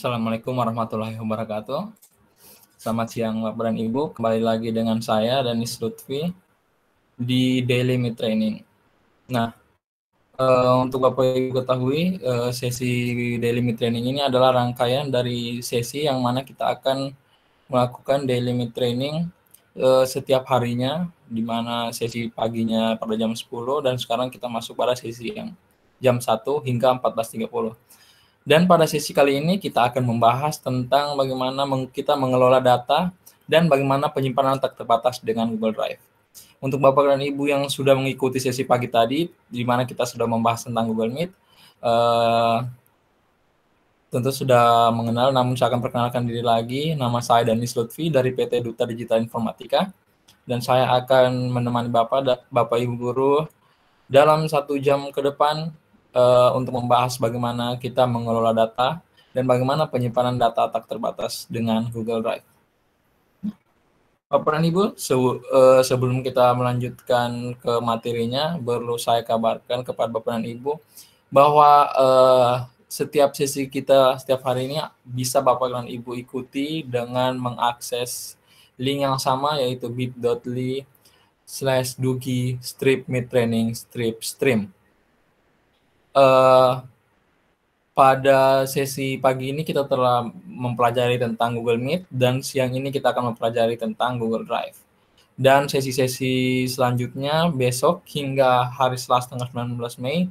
Assalamualaikum warahmatullahi wabarakatuh. Selamat siang Bapak dan Ibu. Kembali lagi dengan saya Danis Lutfi di Daily Meet Training. Nah, untuk Bapak Ibu ketahui, sesi Daily Meet Training ini adalah rangkaian dari sesi yang mana kita akan melakukan Daily Meet Training setiap harinya, di mana sesi paginya pada jam 10 dan sekarang kita masuk pada sesi yang jam 1 hingga 14.30. Dan pada sesi kali ini kita akan membahas tentang bagaimana kita mengelola data dan bagaimana penyimpanan tak terbatas dengan Google Drive. Untuk Bapak dan Ibu yang sudah mengikuti sesi pagi tadi, di mana kita sudah membahas tentang Google Meet, tentu sudah mengenal, namun saya akan perkenalkan diri lagi. Nama saya Danis Lutfi dari PT Duta Digital Informatika, dan saya akan menemani Bapak Ibu Guru dalam 1 jam ke depan untuk membahas bagaimana kita mengelola data dan bagaimana penyimpanan data tak terbatas dengan Google Drive. Bapak dan Ibu, sebelum kita melanjutkan ke materinya, perlu saya kabarkan kepada Bapak dan Ibu bahwa setiap sesi kita setiap hari ini bisa Bapak dan Ibu ikuti dengan mengakses link yang sama, yaitu bit.ly/dugi-meet-training-stream. Pada sesi pagi ini kita telah mempelajari tentang Google Meet, dan siang ini kita akan mempelajari tentang Google Drive. Dan sesi-sesi selanjutnya besok hingga hari Selasa tanggal 19 Mei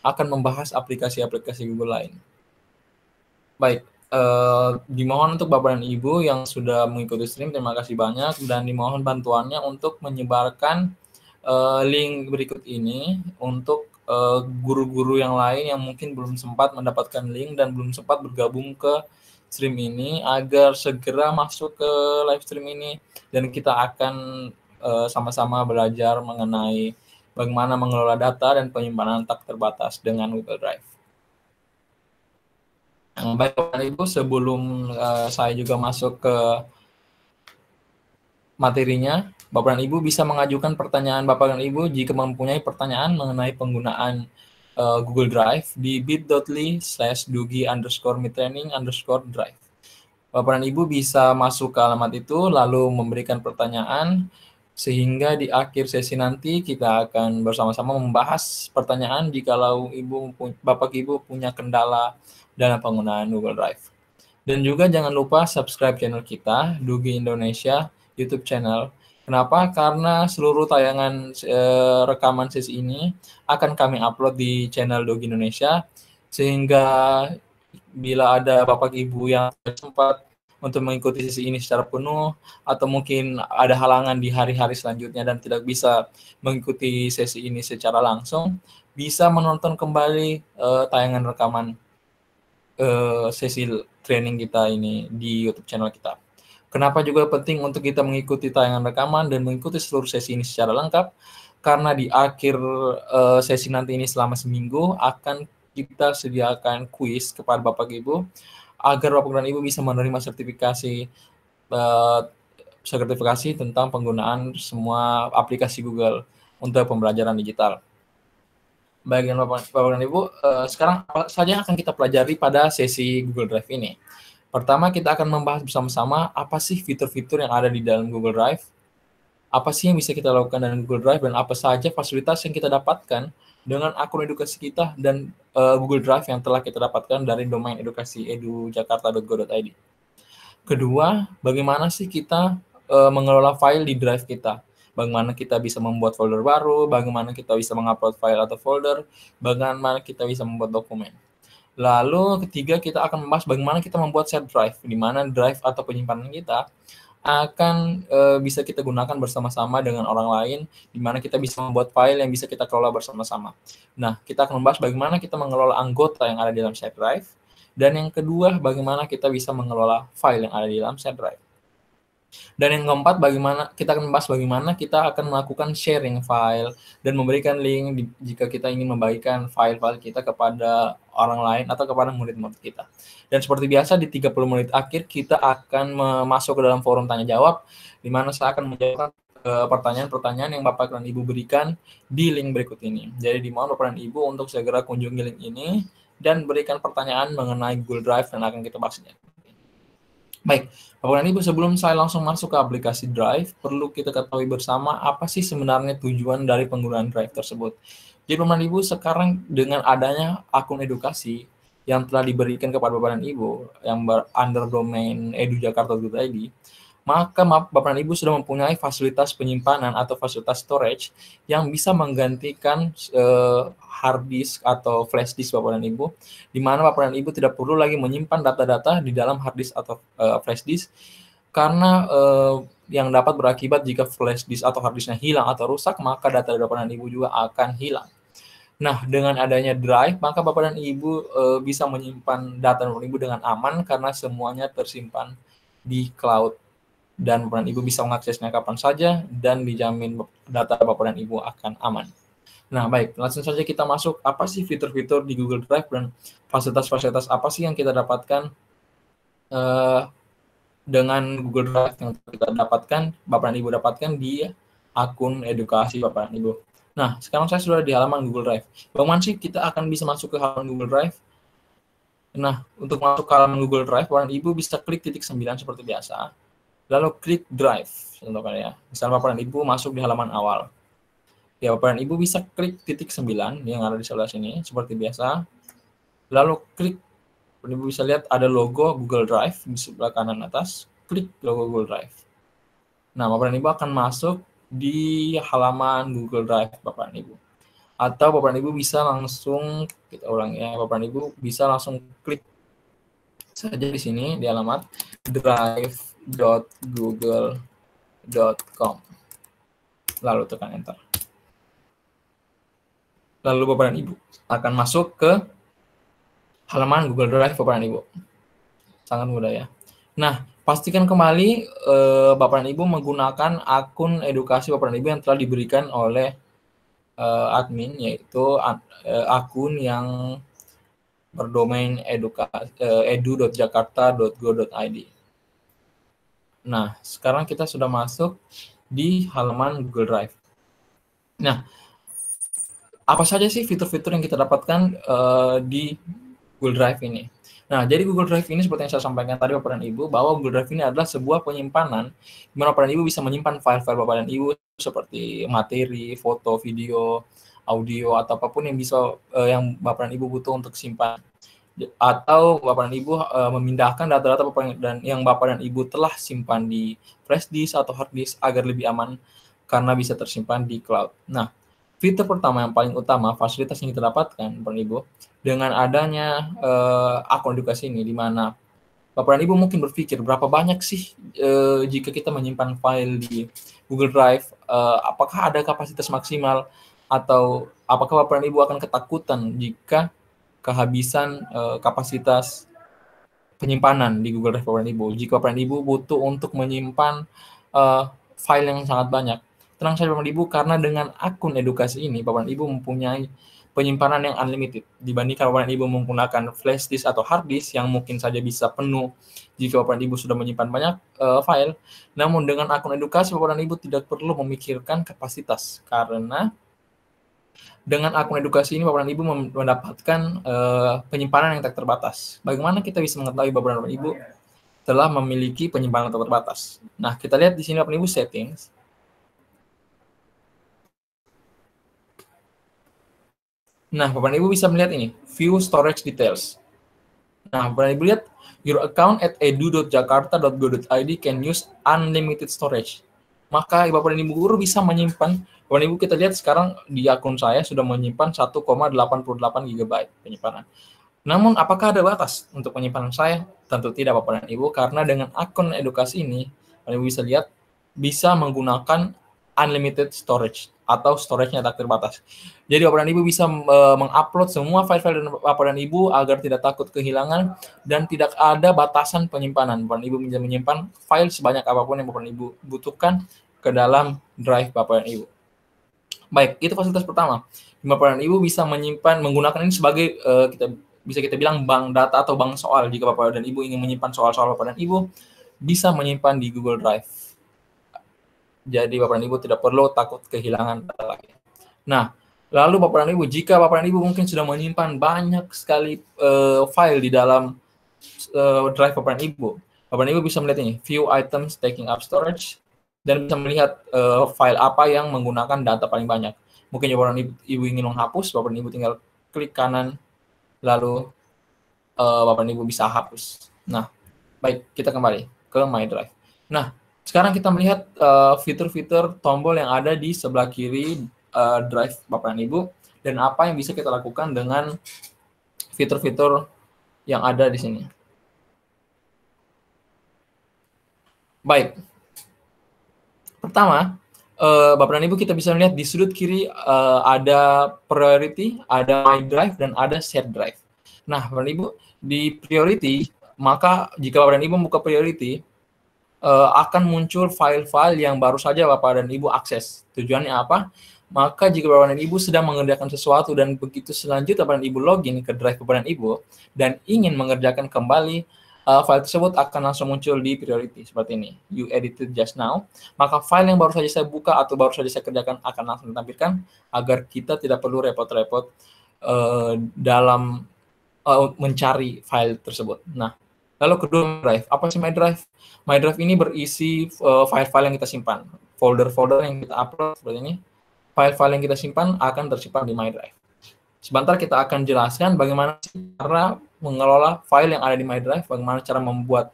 akan membahas aplikasi-aplikasi Google lain. Baik, dimohon untuk Bapak dan Ibu yang sudah mengikuti stream, terima kasih banyak, dan dimohon bantuannya untuk menyebarkan link berikut ini untuk guru-guru yang lain yang mungkin belum sempat mendapatkan link dan belum sempat bergabung ke stream ini, agar segera masuk ke live stream ini, dan kita akan sama-sama belajar mengenai bagaimana mengelola data dan penyimpanan tak terbatas dengan Google Drive. Baik Bapak dan Ibu, sebelum saya juga masuk ke materinya, Bapak dan Ibu bisa mengajukan pertanyaan Bapak dan Ibu jika mempunyai pertanyaan mengenai penggunaan Google Drive di bit.ly/dugi_meet-training_drive. Bapak dan Ibu bisa masuk ke alamat itu lalu memberikan pertanyaan, sehingga di akhir sesi nanti kita akan bersama-sama membahas pertanyaan jikalau Bapak Ibu punya kendala dalam penggunaan Google Drive. Dan juga jangan lupa subscribe channel kita, Dugi Indonesia YouTube channel. Kenapa? Karena seluruh tayangan rekaman sesi ini akan kami upload di channel Dugi Indonesia, sehingga bila ada Bapak Ibu yang sempat untuk mengikuti sesi ini secara penuh, atau mungkin ada halangan di hari-hari selanjutnya dan tidak bisa mengikuti sesi ini secara langsung, bisa menonton kembali tayangan rekaman sesi training kita ini di YouTube channel kita. Kenapa juga penting untuk kita mengikuti tayangan rekaman dan mengikuti seluruh sesi ini secara lengkap? Karena di akhir sesi nanti ini selama seminggu akan kita sediakan kuis kepada Bapak Ibu agar Bapak dan Ibu bisa menerima sertifikasi tentang penggunaan semua aplikasi Google untuk pembelajaran digital. Baik Bapak dan Ibu, sekarang apa saja yang akan kita pelajari pada sesi Google Drive ini? Pertama, kita akan membahas bersama-sama apa sih fitur-fitur yang ada di dalam Google Drive, apa sih yang bisa kita lakukan dengan Google Drive, dan apa saja fasilitas yang kita dapatkan dengan akun edukasi kita dan Google Drive yang telah kita dapatkan dari domain edukasi edujakarta.go.id. Kedua, bagaimana sih kita mengelola file di Drive kita? Bagaimana kita bisa membuat folder baru, bagaimana kita bisa mengupload file atau folder, bagaimana kita bisa membuat dokumen. Lalu ketiga, kita akan membahas bagaimana kita membuat shared drive, di mana drive atau penyimpanan kita akan bisa kita gunakan bersama-sama dengan orang lain, di mana kita bisa membuat file yang bisa kita kelola bersama-sama. Nah, kita akan membahas bagaimana kita mengelola anggota yang ada di dalam shared drive, dan yang kedua, bagaimana kita bisa mengelola file yang ada di dalam shared drive. Dan yang keempat, kita akan membahas bagaimana kita akan melakukan sharing file dan memberikan link jika kita ingin membagikan file-file kita kepada orang lain atau kepada murid-murid kita. Dan seperti biasa, di 30 menit akhir kita akan masuk ke dalam forum tanya-jawab, di mana saya akan menjawab pertanyaan-pertanyaan yang Bapak dan Ibu berikan di link berikut ini. Jadi dimohon Bapak dan Ibu untuk segera kunjungi link ini dan berikan pertanyaan mengenai Google Drive dan akan kita bahasnya. Baik, Bapak dan Ibu, sebelum saya langsung masuk ke aplikasi Drive, perlu kita ketahui bersama apa sih sebenarnya tujuan dari penggunaan Drive tersebut. Jadi Bapak dan Ibu, sekarang dengan adanya akun edukasi yang telah diberikan kepada Bapak dan Ibu yang under domain edujakarta.id, maka Bapak dan Ibu sudah mempunyai fasilitas penyimpanan atau fasilitas storage yang bisa menggantikan hard disk atau flash disk Bapak dan Ibu, di mana Bapak dan Ibu tidak perlu lagi menyimpan data-data di dalam hard disk atau flash disk, karena yang dapat berakibat jika flash disk atau hard disknya hilang atau rusak, maka data Bapak dan Ibu juga akan hilang. Nah, dengan adanya drive, maka Bapak dan Ibu bisa menyimpan data Bapak dan Ibu dengan aman karena semuanya tersimpan di cloud dan Bapak dan Ibu bisa mengaksesnya kapan saja dan dijamin data Bapak dan Ibu akan aman. Nah, baik, langsung saja kita masuk. Apa sih fitur-fitur di Google Drive dan fasilitas-fasilitas apa sih yang kita dapatkan dengan Google Drive yang kita dapatkan, Bapak dan Ibu dapatkan di akun edukasi Bapak dan Ibu. Nah, sekarang saya sudah di halaman Google Drive. Bagaimana sih kita akan bisa masuk ke halaman Google Drive? Nah, untuk masuk ke halaman Google Drive, Bapak dan Ibu bisa klik titik 9 seperti biasa, lalu klik Drive. Contohnya ya, misalnya Bapak dan Ibu masuk di halaman awal. Ya, Bapak dan Ibu bisa klik titik 9 yang ada di sebelah sini, seperti biasa. Lalu klik, Bapak dan Ibu bisa lihat ada logo Google Drive di sebelah kanan atas, klik logo Google Drive. Nah, Bapak dan Ibu akan masuk di halaman Google Drive Bapak dan Ibu. Atau Bapak dan Ibu bisa langsung, kita ulang ya, Bapak dan Ibu bisa langsung klik saja di sini di alamat drive.google.com. Lalu tekan enter. Lalu Bapak dan Ibu akan masuk ke halaman Google Drive Bapak dan Ibu. Sangat mudah ya. Nah, pastikan kembali Bapak dan Ibu menggunakan akun edukasi Bapak dan Ibu yang telah diberikan oleh admin, yaitu akun yang berdomain edu.jakarta.go.id. Nah, sekarang kita sudah masuk di halaman Google Drive. Nah, apa saja sih fitur-fitur yang kita dapatkan di Google Drive ini? Nah, jadi Google Drive ini seperti yang saya sampaikan tadi Bapak dan Ibu, bahwa Google Drive ini adalah sebuah penyimpanan di mana Bapak dan Ibu bisa menyimpan file-file Bapak dan Ibu seperti materi, foto, video, audio, atau apapun yang bisa yang Bapak dan Ibu butuh untuk simpan. Atau Bapak dan Ibu memindahkan data-data Bapak dan yang Bapak dan Ibu telah simpan di flash disk atau hard disk agar lebih aman karena bisa tersimpan di cloud. Nah, fitur pertama yang paling utama, fasilitas yang kita dapatkan, Bapak dan Ibu, dengan adanya akun edukasi ini, di mana Bapak dan Ibu mungkin berpikir, berapa banyak sih jika kita menyimpan file di Google Drive, apakah ada kapasitas maksimal, atau apakah Bapak dan Ibu akan ketakutan jika kehabisan kapasitas penyimpanan di Google Drive Bapak dan Ibu. Jika Bapak dan Ibu butuh untuk menyimpan file yang sangat banyak, tenang saja Bapak dan Ibu, karena dengan akun edukasi ini Bapak dan Ibu mempunyai penyimpanan yang unlimited dibandingkan Bapak dan Ibu menggunakan flash disk atau hard disk yang mungkin saja bisa penuh jika Bapak dan Ibu sudah menyimpan banyak file. Namun dengan akun edukasi Bapak dan Ibu tidak perlu memikirkan kapasitas, karena dengan akun edukasi ini Bapak dan Ibu mendapatkan penyimpanan yang tak terbatas. Bagaimana kita bisa mengetahui Bapak dan Ibu telah memiliki penyimpanan tak terbatas? Nah, kita lihat di sini Bapak dan Ibu settings. Nah, Bapak dan Ibu bisa melihat ini, view storage details. Nah, Bapak dan Ibu lihat, your account at edu.jakarta.go.id can use unlimited storage. Maka Bapak dan Ibu guru bisa menyimpan, Bapak dan Ibu kita lihat sekarang di akun saya sudah menyimpan 1,88 GB penyimpanan. Namun, apakah ada batas untuk penyimpanan saya? Tentu tidak Bapak dan Ibu, karena dengan akun edukasi ini, Bapak dan Ibu bisa lihat, bisa menggunakan unlimited storage atau storage-nya tak terbatas. Jadi Bapak dan Ibu bisa mengupload semua file-file Bapak dan Ibu agar tidak takut kehilangan dan tidak ada batasan penyimpanan. Bapak dan Ibu bisa menyimpan file sebanyak apapun yang Bapak dan Ibu butuhkan ke dalam drive Bapak dan Ibu. Baik, itu fasilitas pertama. Bapak dan Ibu bisa menyimpan, menggunakan ini sebagai kita bilang bank data atau bank soal. Jika Bapak dan Ibu ingin menyimpan soal-soal Bapak dan Ibu, bisa menyimpan di Google Drive. Jadi Bapak dan Ibu tidak perlu takut kehilangan data lagi. Nah, lalu Bapak dan Ibu, jika Bapak dan Ibu mungkin sudah menyimpan banyak sekali file di dalam drive Bapak dan Ibu bisa melihat ini, view items taking up storage, dan bisa melihat file apa yang menggunakan data paling banyak. Mungkin Bapak dan Ibu ingin menghapus, Bapak dan Ibu tinggal klik kanan, lalu Bapak dan Ibu bisa hapus. Nah, baik, kita kembali ke My Drive. Nah, Sekarang kita melihat fitur-fitur tombol yang ada di sebelah kiri drive Bapak dan Ibu, dan apa yang bisa kita lakukan dengan fitur-fitur yang ada di sini. Baik. Pertama, Bapak dan Ibu kita bisa melihat di sudut kiri ada priority, ada my drive, dan ada shared drive. Nah, Bapak dan Ibu, di priority, maka jika Bapak dan Ibu membuka priority, akan muncul file-file yang baru saja Bapak dan Ibu akses. Tujuannya apa? Maka jika Bapak dan Ibu sedang mengerjakan sesuatu dan begitu selanjutnya Bapak dan Ibu login ke drive Bapak dan Ibu dan ingin mengerjakan kembali, file tersebut akan langsung muncul di priority seperti ini. You edited just now. Maka file yang baru saja saya buka atau baru saja saya kerjakan akan langsung ditampilkan agar kita tidak perlu repot-repot dalam mencari file tersebut. Nah, lalu kedua, drive. Apa sih My Drive? My Drive ini berisi file-file yang kita simpan. Folder-folder yang kita upload seperti ini. File-file yang kita simpan akan tersimpan di My Drive. Sebentar kita akan jelaskan bagaimana cara mengelola file yang ada di My Drive, bagaimana cara membuat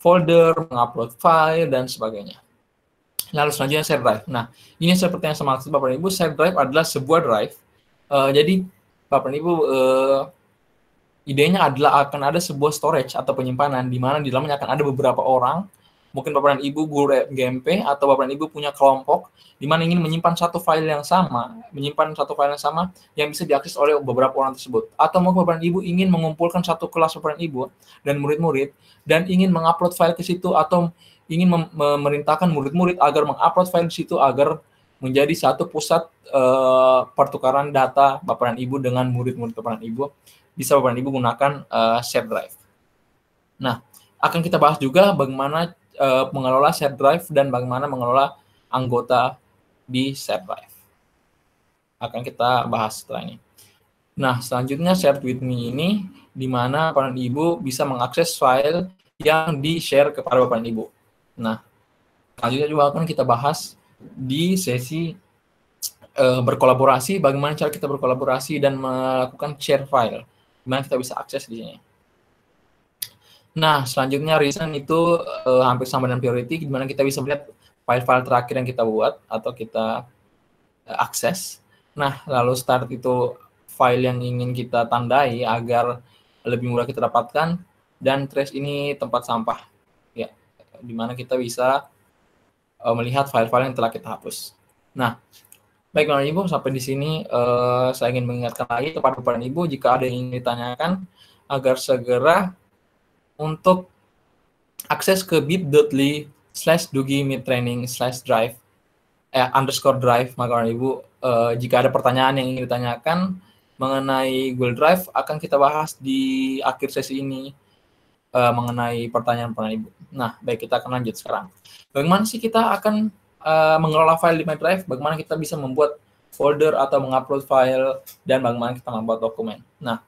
folder, mengupload file, dan sebagainya. Lalu selanjutnya Shared Drive. Nah, ini seperti yang saya maksud Bapak dan Ibu, Shared Drive adalah sebuah drive. Jadi, Bapak dan Ibu, idenya adalah akan ada sebuah storage atau penyimpanan di mana di dalamnya akan ada beberapa orang, mungkin Bapak dan Ibu guru GMP atau Bapak dan Ibu punya kelompok di mana ingin menyimpan satu file yang sama, yang bisa diakses oleh beberapa orang tersebut. Atau mungkin Bapak dan Ibu ingin mengumpulkan satu kelas Bapak dan Ibu dan murid-murid dan ingin mengupload file ke situ atau ingin memerintahkan murid-murid agar mengupload file di situ agar menjadi satu pusat pertukaran data Bapak dan Ibu dengan murid-murid Bapak dan Ibu. Bisa Bapak dan Ibu gunakan shared drive. Nah, akan kita bahas juga bagaimana mengelola shared drive dan bagaimana mengelola anggota di shared drive. Akan kita bahas setelah ini. Nah, selanjutnya shared with me ini, di mana Bapak dan Ibu bisa mengakses file yang di-share kepada Bapak dan Ibu. Nah, selanjutnya juga akan kita bahas di sesi berkolaborasi, bagaimana cara kita berkolaborasi dan melakukan share file. Gimana kita bisa akses di sini. Nah, selanjutnya reason itu hampir sama dengan priority, di mana kita bisa melihat file-file terakhir yang kita buat atau kita akses. Nah, lalu start itu file yang ingin kita tandai agar lebih mudah kita dapatkan, dan trace ini tempat sampah, ya, di mana kita bisa melihat file-file yang telah kita hapus. Nah, baik Bapak dan Ibu, sampai di sini saya ingin mengingatkan lagi kepada Bapak dan Ibu jika ada yang ingin ditanyakan agar segera untuk akses ke bit.ly/dugi-training/drive _drive. Maka Bapak dan Ibu, jika ada pertanyaan yang ingin ditanyakan mengenai Google Drive akan kita bahas di akhir sesi ini mengenai pertanyaan Bapak dan Ibu. Nah, baik, kita akan lanjut sekarang. Bagaimana sih kita akan mengelola file di My Drive, bagaimana kita bisa membuat folder atau mengupload file, dan bagaimana kita membuat dokumen. Nah,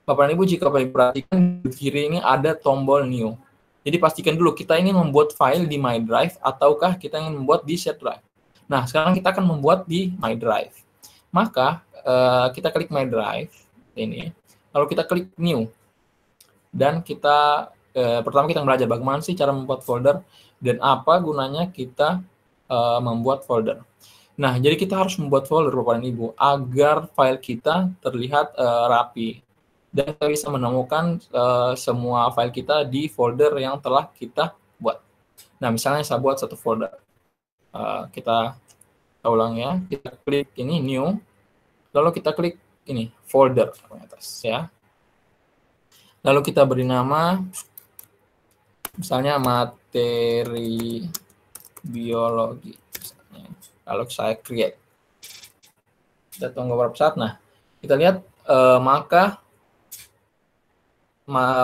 Bapak dan Ibu, jika Bapak Ibu perhatikan di kiri ini ada tombol new. Jadi pastikan dulu kita ingin membuat file di My Drive ataukah kita ingin membuat di shared drive. Nah, sekarang kita akan membuat di My Drive. Maka kita klik My Drive ini, lalu kita klik new. Dan kita pertama kita belajar bagaimana sih cara membuat folder dan apa gunanya kita membuat folder. Nah, jadi kita harus membuat folder Bapak dan Ibu agar file kita terlihat rapi dan kita bisa menemukan semua file kita di folder yang telah kita buat. Nah, misalnya saya buat satu folder. Kita ulang ya, kita klik ini new, lalu kita klik ini folder di atas ya. Lalu kita beri nama misalnya materi biologi. Lalu saya create. Kita tunggu beberapa saat. Nah, kita lihat maka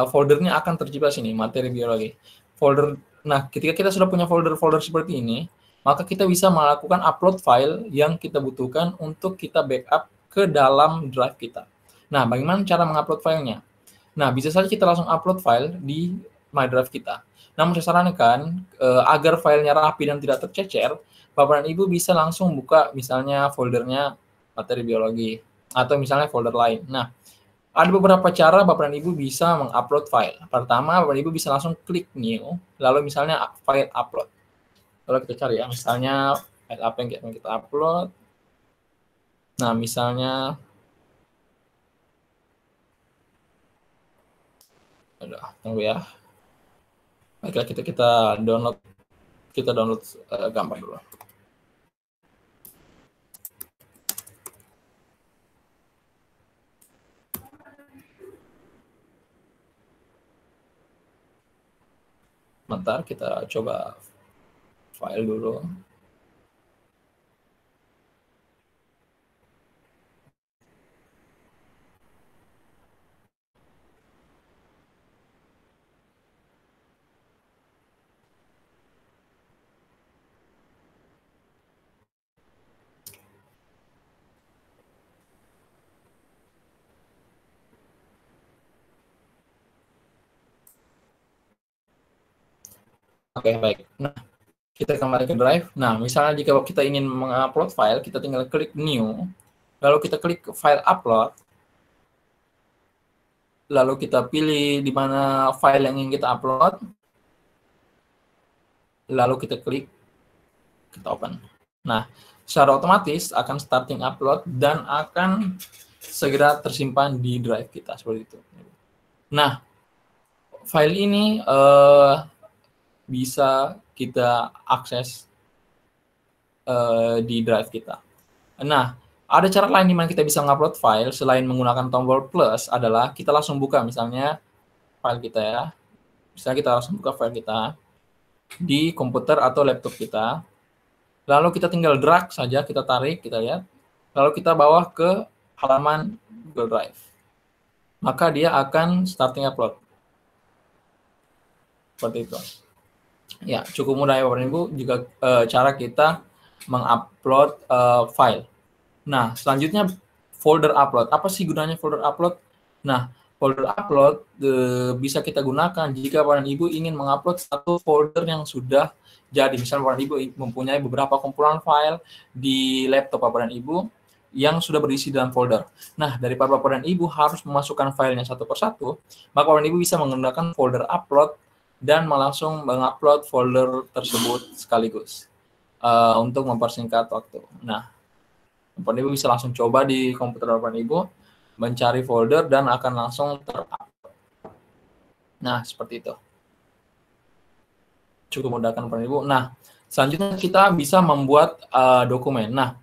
foldernya akan tercipta sini, materi biologi. Folder. Nah, ketika kita sudah punya folder-folder seperti ini, maka kita bisa melakukan upload file yang kita butuhkan untuk kita backup ke dalam drive kita. Nah, bagaimana cara mengupload filenya? Nah, bisa saja kita langsung upload file di My Drive kita. Namun saya sarankan agar filenya rapi dan tidak tercecer, Bapak dan Ibu bisa langsung buka misalnya foldernya materi biologi atau misalnya folder lain. Nah, Ada beberapa cara Bapak dan Ibu bisa mengupload file. Pertama, Bapak dan Ibu bisa langsung klik new, lalu misalnya file upload. Lalu kita cari ya, misalnya file apa yang kita upload. Nah, misalnya, tunggu ya. Baiklah, kita download gambar dulu. Bentar, kita coba file dulu. Oke, baik. Nah, kita kembali ke Drive. Nah, misalnya jika kita ingin mengupload file, kita tinggal klik New, lalu kita klik File Upload, lalu kita pilih di mana file yang ingin kita upload, lalu kita klik, kita open. Nah, secara otomatis akan starting upload dan akan segera tersimpan di Drive kita, seperti itu. Nah, file ini bisa kita akses di Drive kita. Nah, ada cara lain di mana kita bisa ngupload file selain menggunakan tombol plus adalah kita langsung buka misalnya file kita ya. Misalnya kita langsung buka file kita di komputer atau laptop kita. Lalu kita tinggal drag saja, kita tarik, kita lihat. Lalu kita bawa ke halaman Google Drive. Maka dia akan starting upload. Seperti itu. Ya, cukup mudah ya Bapak Ibu juga cara kita mengupload file. Nah, selanjutnya folder upload. Apa sih gunanya folder upload? Nah, folder upload bisa kita gunakan jika Bapak dan Ibu ingin mengupload satu folder yang sudah jadi. Misalnya Bapak dan Ibu mempunyai beberapa kumpulan file di laptop Bapak dan Ibu yang sudah berisi dalam folder. Nah, daripada Bapak dan Ibu harus memasukkan filenya satu persatu, maka Bapak dan Ibu bisa menggunakan folder upload dan langsung mengupload folder tersebut sekaligus untuk mempersingkat waktu. Nah, Bapak Ibu bisa langsung coba di komputer Bapak Ibu mencari folder dan akan langsung terupload. Nah, seperti itu. Cukup mudah kan Bapak Ibu. Nah, selanjutnya kita bisa membuat dokumen. Nah,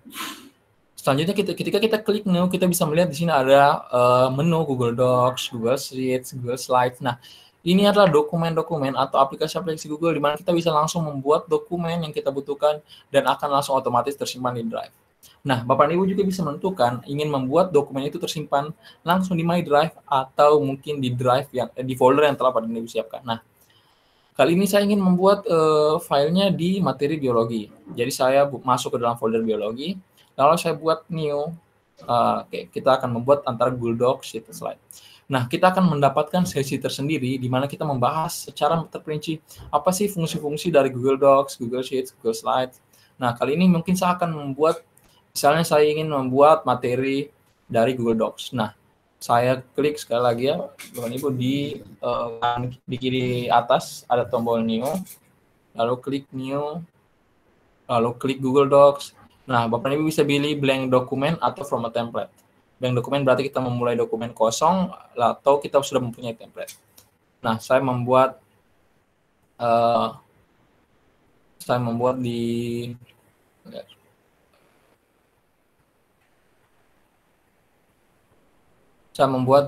selanjutnya ketika kita klik new, kita bisa melihat di sini ada menu Google Docs, Google Sheets, Google Slides. Nah, ini adalah dokumen-dokumen atau aplikasi-aplikasi Google di mana kita bisa langsung membuat dokumen yang kita butuhkan dan akan langsung otomatis tersimpan di Drive. Nah, Bapak dan Ibu juga bisa menentukan ingin membuat dokumen itu tersimpan langsung di My Drive atau mungkin di Drive yang di folder yang telah Bapak dan Ibu siapkan. Nah, kali ini saya ingin membuat filenya di materi biologi. Jadi saya masuk ke dalam folder biologi, lalu saya buat new. Kita akan membuat antara Google Docs, Sheet, Slide. Nah, kita akan mendapatkan sesi tersendiri di mana kita membahas secara terperinci apa sih fungsi-fungsi dari Google Docs, Google Sheets, Google Slides. Nah, kali ini mungkin saya akan membuat, misalnya saya ingin membuat materi dari Google Docs. Nah, saya klik sekali lagi ya, Bapak Ibu, di kiri atas ada tombol new, lalu klik new, lalu klik Google Docs. Nah, Bapak Ibu bisa pilih blank dokumen atau from a template. Blank dokumen berarti kita memulai dokumen kosong atau kita sudah mempunyai template. Nah, saya membuat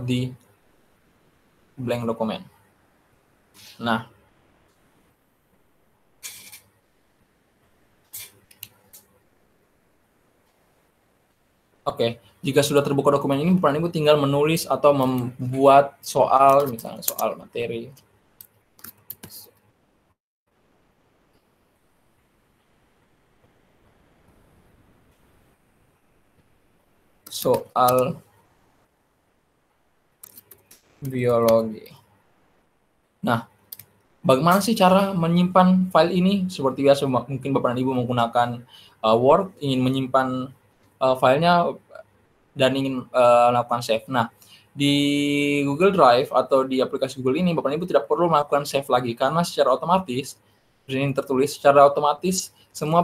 di blank dokumen. Nah, oke. Jika sudah terbuka dokumen ini, Bapak Ibu tinggal menulis atau membuat soal, misalnya soal materi. Soal biologi. Nah, bagaimana sih cara menyimpan file ini? Seperti biasa, mungkin Bapak dan Ibu menggunakan Word, ingin menyimpan filenya dan ingin melakukan save. Nah, Di Google Drive atau di aplikasi Google ini, Bapak Ibu tidak perlu melakukan save lagi, karena secara otomatis, di sini tertulis secara otomatis semua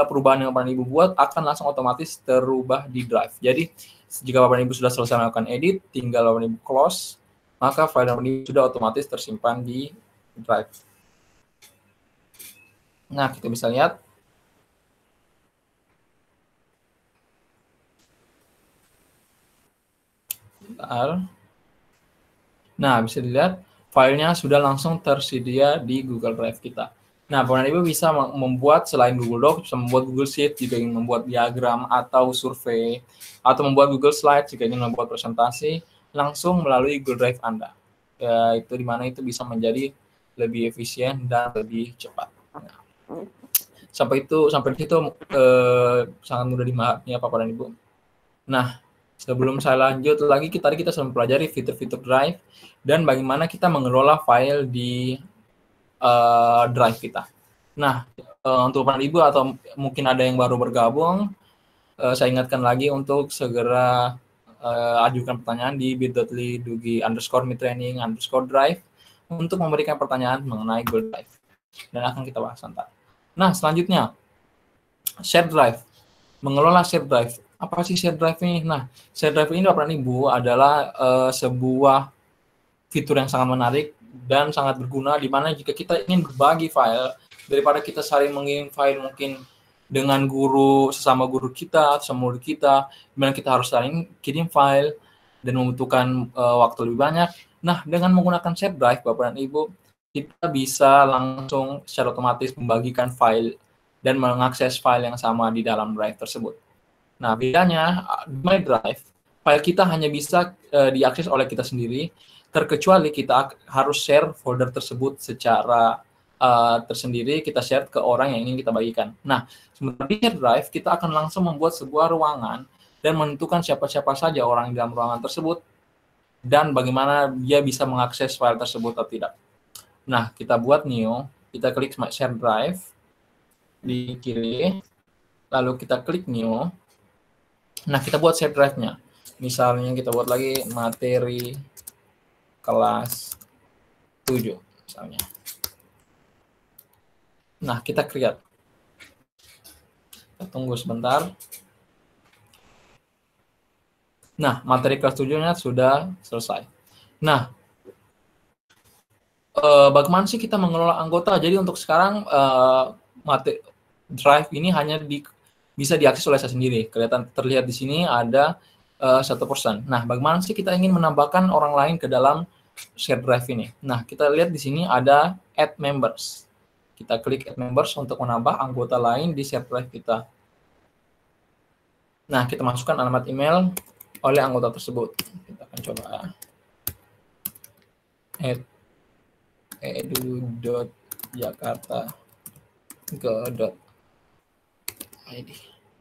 perubahan yang Bapak Ibu buat akan langsung otomatis terubah di Drive. Jadi jika Bapak Ibu sudah selesai melakukan edit, tinggal Bapak Ibu close, maka file Bapak Ibu sudah otomatis tersimpan di Drive. Nah, kita bisa lihat. Bentar. Nah, bisa dilihat filenya sudah langsung tersedia di Google Drive kita. Nah, Bapak Ibu bisa membuat selain Google Docs, bisa membuat Google Sheet jika ingin membuat diagram atau survei, atau membuat Google Slides jika ingin membuat presentasi, langsung melalui Google Drive Anda. Ya, itu di mana itu bisa menjadi lebih efisien dan lebih cepat. Nah, sampai di situ sangat mudah dimahami ya Bapak dan Ibu. Nah, sebelum saya lanjut lagi, tadi kita sudah mempelajari fitur-fitur Drive dan bagaimana kita mengelola file di Drive kita. Nah, untuk Bapak Ibu atau mungkin ada yang baru bergabung, saya ingatkan lagi untuk segera ajukan pertanyaan di bit.ly/dugi_mitraining_drive untuk memberikan pertanyaan mengenai Google Drive. Dan akan kita bahas nanti. Nah, selanjutnya, Share Drive. Mengelola Share Drive. Apa sih Share Drive ini? Nah, Share Drive ini Bapak Ibu adalah sebuah fitur yang sangat menarik dan sangat berguna, di mana jika kita ingin berbagi file, daripada kita saling mengirim file mungkin dengan sesama guru kita, sesama murid kita, di mana kita harus saling kirim file dan membutuhkan waktu lebih banyak. Nah, dengan menggunakan Share Drive, Bapak dan Ibu, kita bisa langsung secara otomatis membagikan file dan mengakses file yang sama di dalam drive tersebut. Nah, bedanya di My Drive, file kita hanya bisa diakses oleh kita sendiri, terkecuali kita harus share folder tersebut secara tersendiri, kita share ke orang yang ingin kita bagikan. Nah, sementara di Share Drive, kita akan langsung membuat sebuah ruangan dan menentukan siapa-siapa saja orang di dalam ruangan tersebut dan bagaimana dia bisa mengakses file tersebut atau tidak. Nah, kita buat new, kita klik Share Drive di kiri, lalu kita klik new. Nah, kita buat Share Drive-nya. Misalnya kita buat lagi materi kelas 7 misalnya. Nah, kita create. Kita tunggu sebentar. Nah, materi kelas 7-nya sudah selesai. Nah, bagaimana sih kita mengelola anggota? Jadi untuk sekarang Drive ini hanya bisa diakses oleh saya sendiri. Terlihat di sini ada 1%. Nah, bagaimana sih kita ingin menambahkan orang lain ke dalam Share Drive ini? Nah, kita lihat di sini ada Add Members. Kita klik Add Members untuk menambah anggota lain di Share Drive kita. Nah, kita masukkan alamat email oleh anggota tersebut. Kita akan coba edu.jakarta.go.id.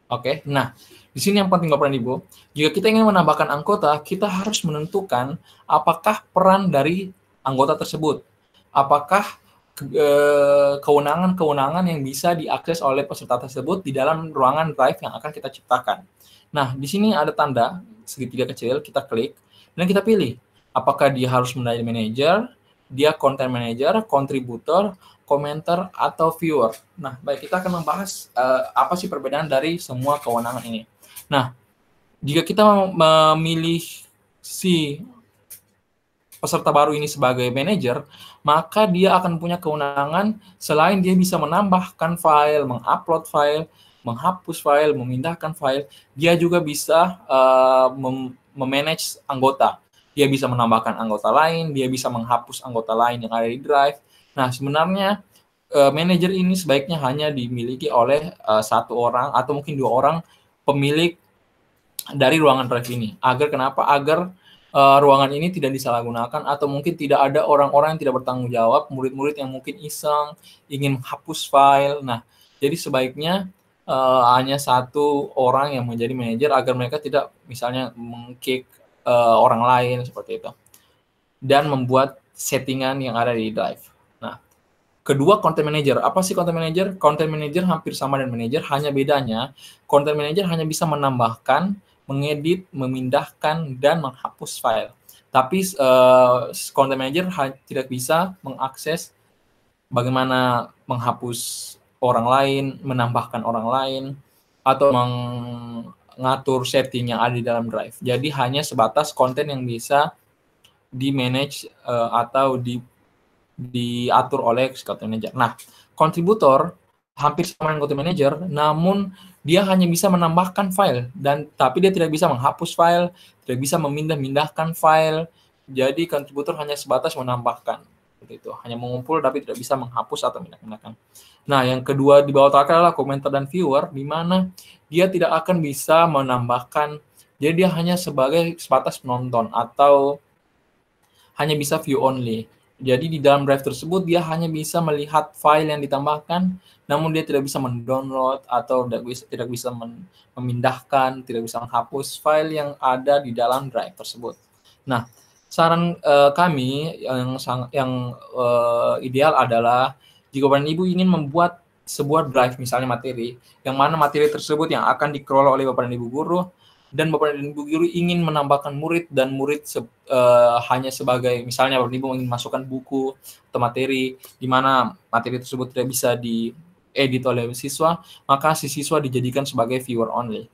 Oke, nah di sini yang penting Bapak dan Ibu, jika kita ingin menambahkan anggota, kita harus menentukan apakah peran dari anggota tersebut, apakah kewenangan-kewenangan yang bisa diakses oleh peserta tersebut di dalam ruangan Drive yang akan kita ciptakan. Nah, di sini ada tanda segitiga kecil, kita klik dan kita pilih apakah dia harus menjadi manajer, dia content manager, kontributor, komentar, atau viewer. Nah, baik, kita akan membahas apa sih perbedaan dari semua kewenangan ini. Nah, jika kita memilih si peserta baru ini sebagai manajer, maka dia akan punya kewenangan selain dia bisa menambahkan file, mengupload file, menghapus file, memindahkan file, dia juga bisa memanage anggota. Dia bisa menambahkan anggota lain, dia bisa menghapus anggota lain yang ada di Drive. Nah, sebenarnya manajer ini sebaiknya hanya dimiliki oleh satu orang atau mungkin 2 orang pemilik dari ruangan Drive ini. Kenapa? Agar ruangan ini tidak disalahgunakan atau mungkin tidak ada orang-orang yang tidak bertanggung jawab, murid-murid yang mungkin iseng, ingin menghapus file. Nah, jadi sebaiknya hanya satu orang yang menjadi manajer agar mereka tidak misalnya meng-kick orang lain seperti itu. Dan membuat settingan yang ada di Drive. Nah, kedua, content manager. Apa sih content manager? Content manager hampir sama dengan manager, hanya bedanya content manager hanya bisa menambahkan, mengedit, memindahkan, dan menghapus file. Tapi content manager tidak bisa mengakses bagaimana menghapus orang lain, menambahkan orang lain, atau mengatur setting yang ada di dalam Drive. Jadi hanya sebatas konten yang bisa di-manage atau diatur oleh content manager. Nah, kontributor hampir sama dengan content manager, namun dia hanya bisa menambahkan file tapi dia tidak bisa menghapus file, tidak bisa memindah-mindahkan file. Jadi kontributor hanya sebatas menambahkan, seperti itu. Hanya mengumpul tapi tidak bisa menghapus atau mindah-mindahkan. Nah, yang kedua di bawah terakhir adalah komentar dan viewer, di mana dia tidak akan bisa menambahkan, jadi dia hanya sebatas penonton atau hanya bisa view only. Jadi di dalam Drive tersebut dia hanya bisa melihat file yang ditambahkan, namun dia tidak bisa mendownload atau tidak bisa memindahkan, tidak bisa menghapus file yang ada di dalam Drive tersebut. Nah, saran kami yang ideal adalah jika Bapak Ibu ingin membuat sebuah Drive, misalnya materi, yang mana materi tersebut yang akan dikelola oleh Bapak dan Ibu guru, dan Bapak dan Ibu guru ingin menambahkan murid, dan murid hanya sebagai, misalnya Bapak dan Ibu ingin masukkan buku atau materi, di mana materi tersebut tidak bisa diedit oleh siswa, maka si siswa dijadikan sebagai viewer only.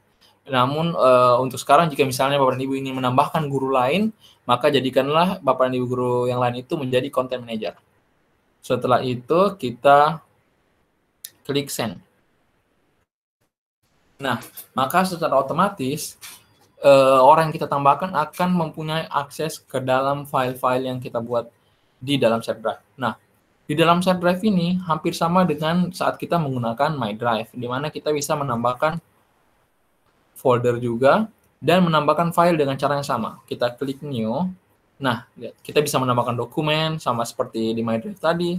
Namun untuk sekarang jika misalnya Bapak dan Ibu ingin menambahkan guru lain, maka jadikanlah Bapak dan Ibu guru yang lain itu menjadi content manager. Setelah itu kita klik send. Nah, maka secara otomatis orang yang kita tambahkan akan mempunyai akses ke dalam file-file yang kita buat di dalam shared drive. Nah, di dalam shared drive ini hampir sama dengan saat kita menggunakan My Drive, di mana kita bisa menambahkan folder juga dan menambahkan file dengan cara yang sama. Kita klik new. Nah, kita bisa menambahkan dokumen sama seperti di My Drive tadi.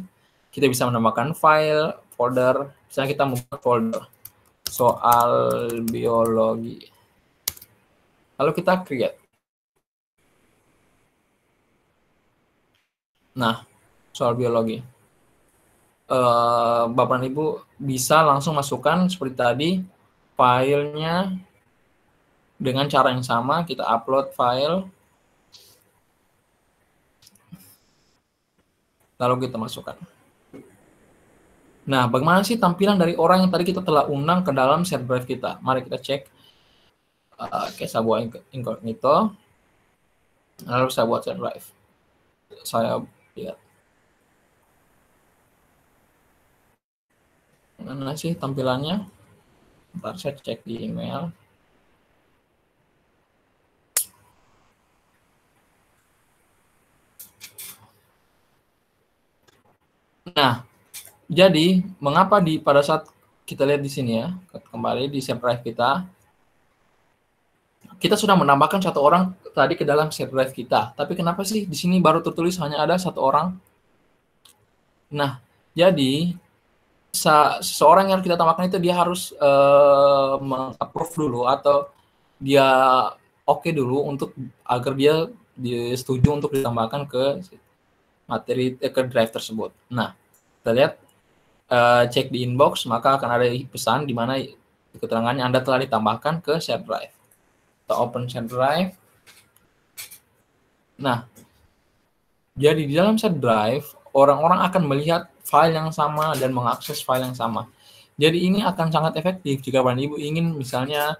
Kita bisa menambahkan file, folder. Misalnya kita membuat folder soal biologi. Lalu kita create. Nah, soal biologi. Bapak dan Ibu bisa langsung masukkan seperti tadi filenya dengan cara yang sama. Kita upload file. Lalu kita masukkan. Nah, bagaimana sih tampilan dari orang yang tadi kita telah undang ke dalam shared drive kita? Mari kita cek. Oke, saya buat incognito. Lalu saya buat shared drive. Saya lihat. Mana sih tampilannya? Ntar saya cek di email. Nah, jadi mengapa pada saat kita lihat di sini ya, kembali di shared drive kita sudah menambahkan satu orang tadi ke dalam shared drive kita. Tapi kenapa sih di sini baru tertulis hanya ada satu orang? Nah, jadi seseorang yang kita tambahkan itu dia harus meng-approve dulu atau dia oke dulu agar dia setuju untuk ditambahkan ke materi ke drive tersebut. Nah, kita lihat cek di inbox, maka akan ada pesan di mana keterangannya Anda telah ditambahkan ke shared drive. Kita open shared drive. Nah, jadi di dalam shared drive orang-orang akan melihat file yang sama dan mengakses file yang sama. Jadi ini akan sangat efektif jika Bapak Ibu ingin misalnya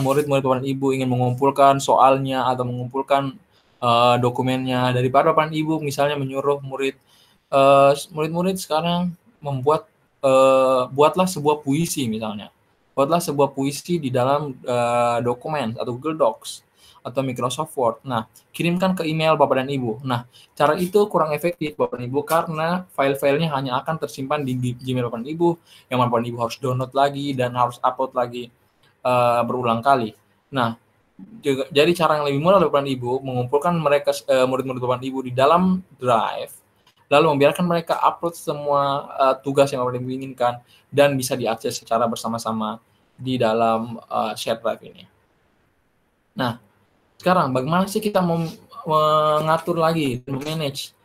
murid-murid Bapak Ibu ingin mengumpulkan soalnya atau mengumpulkan dokumennya, daripada Bapak Ibu misalnya menyuruh murid-murid sekarang membuat buatlah sebuah puisi misalnya. Buatlah sebuah puisi di dalam dokumen atau Google Docs atau Microsoft Word. Nah, kirimkan ke email Bapak dan Ibu. Nah, cara itu kurang efektif Bapak dan Ibu karena file-filenya hanya akan tersimpan di Gmail Bapak dan Ibu, yang Bapak dan Ibu harus download lagi dan harus upload lagi berulang kali. Nah, jadi cara yang lebih mudah Bapak dan Ibu mengumpulkan mereka murid-murid Bapak dan Ibu di dalam Drive, lalu membiarkan mereka upload semua tugas yang Bapak dan Ibu inginkan dan bisa diakses secara bersama-sama di dalam shared drive ini. Nah, sekarang bagaimana sih kita mengatur lagi dan memanage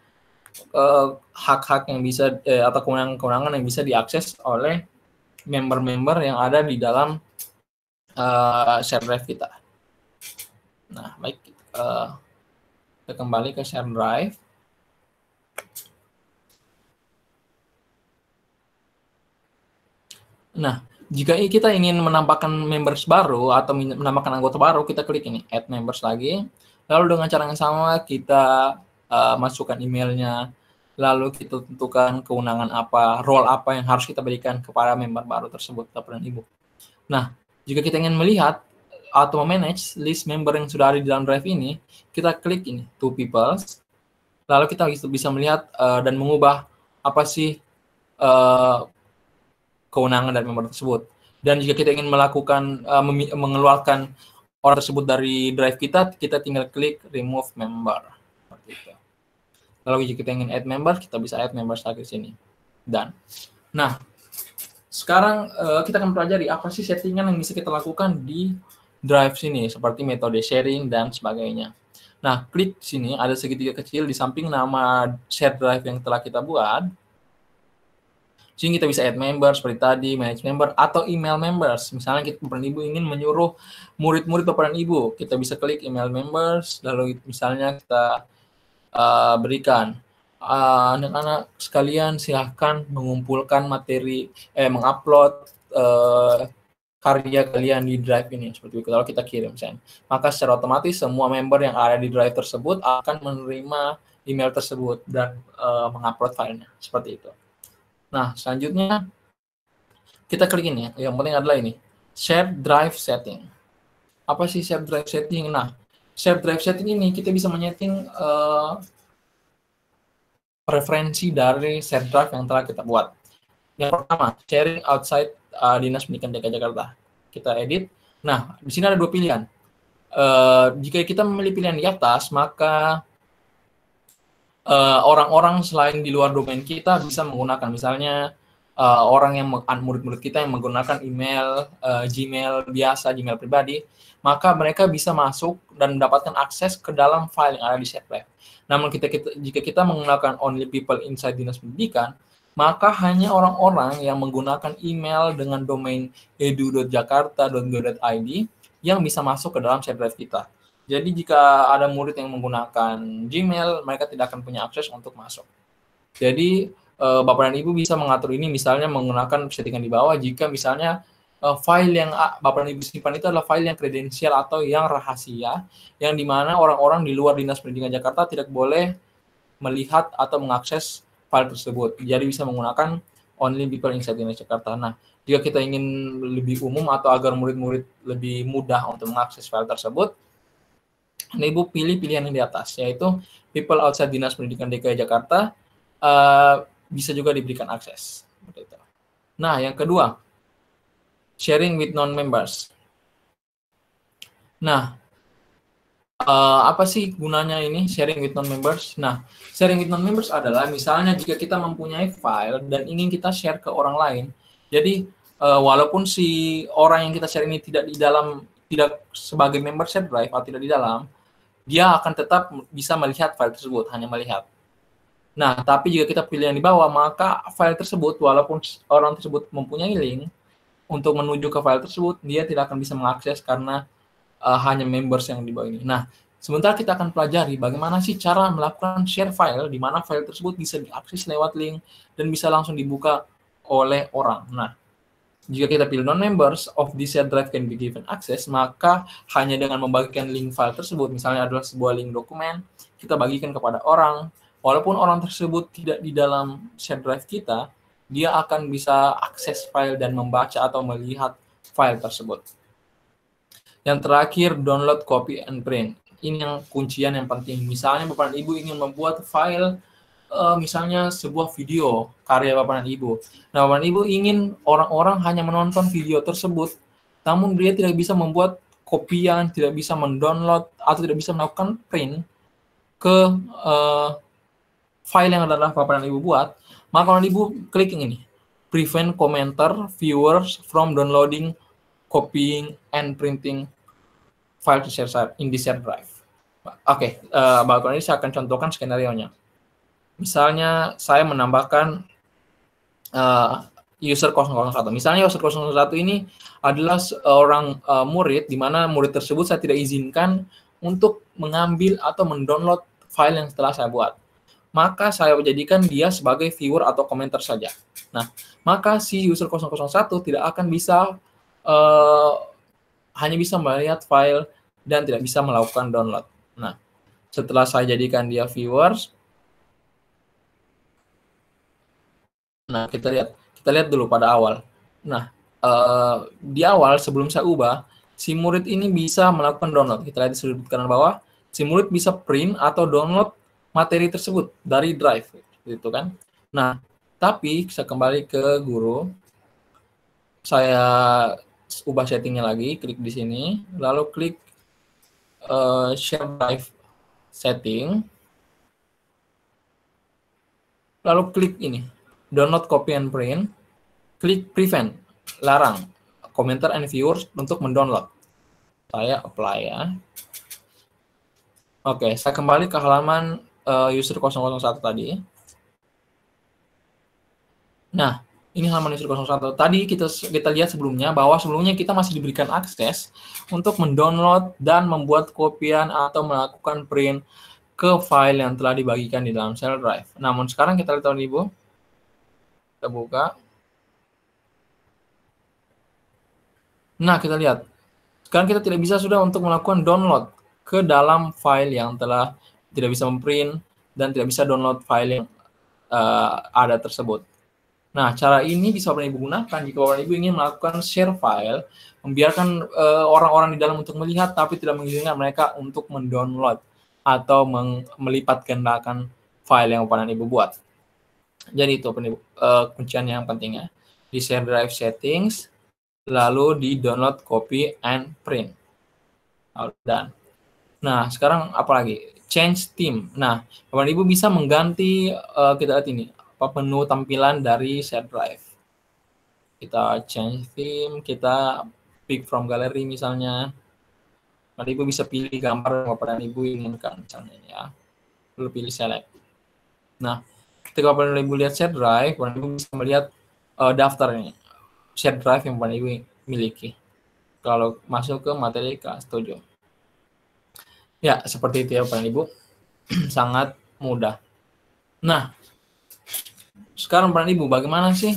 hak-hak yang bisa atau kewenangan yang bisa diakses oleh member-member yang ada di dalam shared drive kita. Nah, baik. Kita kembali ke share drive. Nah, jika kita ingin menambahkan members baru atau menambahkan anggota baru, kita klik ini, add members lagi. Lalu dengan cara yang sama, kita masukkan emailnya, lalu kita tentukan kewenangan apa, role apa yang harus kita berikan kepada member baru tersebut, Bapak dan Ibu. Nah, jika kita ingin melihat atau memanage list member yang sudah ada di dalam drive ini, kita klik ini, to people. Lalu kita bisa melihat dan mengubah apa sih kewenangan dari member tersebut. Dan jika kita ingin melakukan mengeluarkan orang tersebut dari drive kita tinggal klik remove member. Seperti itu. Lalu jika kita ingin add member, kita bisa add members lagi di sini. Dan, nah, sekarang kita akan pelajari apa sih settingan yang bisa kita lakukan di drive sini, seperti metode sharing dan sebagainya. Nah, klik sini, ada segitiga kecil di samping nama share drive yang telah kita buat. Sini kita bisa add member seperti tadi, manage member, atau email members. Misalnya kita Bapak dan Ibu ingin menyuruh murid-murid Bapak dan Ibu, kita bisa klik email members, lalu misalnya kita berikan anak-anak sekalian silahkan mengumpulkan materi, mengupload karya kalian di drive ini, seperti itu. Kalau kita kirim, misalnya, maka secara otomatis semua member yang ada di drive tersebut akan menerima email tersebut dan mengupload filenya, seperti itu. Nah, selanjutnya kita klik ini. Yang penting adalah ini, share drive setting. Apa sih share drive setting? Nah, share drive setting ini kita bisa menyeting preferensi dari share drive yang telah kita buat. Yang pertama, sharing outside Dinas Pendidikan DKI Jakarta. Kita edit. Nah, di sini ada dua pilihan. Jika kita memilih pilihan di atas, maka orang-orang selain di luar domain kita bisa menggunakan, misalnya orang yang murid-murid kita yang menggunakan email Gmail biasa, Gmail pribadi, maka mereka bisa masuk dan mendapatkan akses ke dalam file yang ada di share drive. Namun jika kita menggunakan only people inside Dinas Pendidikan, maka hanya orang-orang yang menggunakan email dengan domain edu.jakarta.go.id yang bisa masuk ke dalam share drive kita. Jadi jika ada murid yang menggunakan Gmail, mereka tidak akan punya akses untuk masuk. Jadi Bapak dan Ibu bisa mengatur ini misalnya menggunakan settingan di bawah jika misalnya file yang Bapak dan Ibu simpan itu adalah file yang kredensial atau yang rahasia, yang dimana orang-orang di luar Dinas Pendidikan Jakarta tidak boleh melihat atau mengakses file tersebut. Jadi bisa menggunakan only people inside Dinas Jakarta. Nah, jika kita ingin lebih umum atau agar murid-murid lebih mudah untuk mengakses file tersebut, Ibu pilih pilihan yang di atas, yaitu people outside Dinas Pendidikan DKI Jakarta bisa juga diberikan akses. Nah, yang kedua, sharing with non-members. Nah, apa sih gunanya ini sharing with non-members? Nah, sharing with non-members adalah misalnya jika kita mempunyai file dan ingin kita share ke orang lain. Jadi, walaupun si orang yang kita share ini tidak sebagai member share drive atau tidak di dalam, dia akan tetap bisa melihat file tersebut, hanya melihat. Nah, tapi jika kita pilih yang di bawah, maka file tersebut, walaupun orang tersebut mempunyai link untuk menuju ke file tersebut, dia tidak akan bisa mengakses karena hanya members yang di bawah ini. Nah, sementara kita akan pelajari bagaimana sih cara melakukan share file, di mana file tersebut bisa diakses lewat link dan bisa langsung dibuka oleh orang. Nah, jika kita pilih non-members of this share drive can be given access, maka hanya dengan membagikan link file tersebut, misalnya adalah sebuah link dokumen, kita bagikan kepada orang, walaupun orang tersebut tidak di dalam share drive kita, dia akan bisa akses file dan membaca atau melihat file tersebut. Yang terakhir, download, copy, and print. Ini yang kuncian yang penting. Misalnya Bapak dan Ibu ingin membuat file misalnya sebuah video karya Bapak dan Ibu. Nah, Bapak dan Ibu ingin orang-orang hanya menonton video tersebut, namun dia tidak bisa membuat kopian, tidak bisa mendownload, atau tidak bisa melakukan print ke file yang adalah Bapak dan Ibu buat, maka Bapak dan Ibu klik ini, prevent commenter viewers from downloading, copying, and printing file to share in the share drive. Oke, Bapak ini saya akan contohkan skenario-nya. Misalnya saya menambahkan user 001. Misalnya user 01 ini adalah seorang murid, di mana murid tersebut saya tidak izinkan untuk mengambil atau mendownload file yang telah saya buat. Maka saya jadikan dia sebagai viewer atau komentar saja. Nah, maka si user 001 tidak akan bisa hanya bisa melihat file dan tidak bisa melakukan download. Nah, setelah saya jadikan dia viewers, nah kita lihat dulu pada awal. Nah, di awal sebelum saya ubah, si murid ini bisa melakukan download. Kita lihat di sudut kanan bawah, si murid bisa print atau download materi tersebut dari drive, gitu kan. Nah, tapi saya kembali ke guru, saya ubah settingnya lagi, klik di sini, lalu klik share drive setting, lalu klik ini, download, copy and print, klik prevent, larang komentar and viewers untuk mendownload. Saya apply ya. Oke, saya kembali ke halaman user 001 tadi. Nah, ini halaman user 001. Tadi kita lihat sebelumnya bahwa sebelumnya kita masih diberikan akses untuk mendownload dan membuat kopian atau melakukan print ke file yang telah dibagikan di dalam share drive. Namun sekarang kita lihat Ibu. Kita buka. Nah, kita lihat. Sekarang kita tidak bisa sudah untuk melakukan download ke dalam file yang telah tidak bisa memprint dan tidak bisa download file yang ada tersebut. Nah, cara ini bisa Bapak Ibu gunakan jika Bapak Ibu ingin melakukan share file, membiarkan orang-orang di dalam untuk melihat, tapi tidak mengizinkan mereka untuk mendownload atau melipat gandakan file yang Bapak Ibu buat. Jadi itu kuncian yang penting ya. Di share drive settings, lalu di download, copy, and print. Dan nah, sekarang apa lagi? Change theme. Nah, Bapak Ibu bisa mengganti, kita lihat ini, menu tampilan dari share drive. Kita change theme, kita pick from gallery misalnya. Bapak Ibu bisa pilih gambar yang Bapak Ibu inginkan misalnya ya. Lalu pilih select. Nah, ketika Bapak Ibu lihat share drive, Bapak Ibu bisa melihat daftarnya share drive yang Bapak Ibu miliki. Kalau masuk ke materi kelas 7. Ya, seperti itu ya Bapak Ibu. Sangat mudah. Nah, sekarang Bapak Ibu bagaimana sih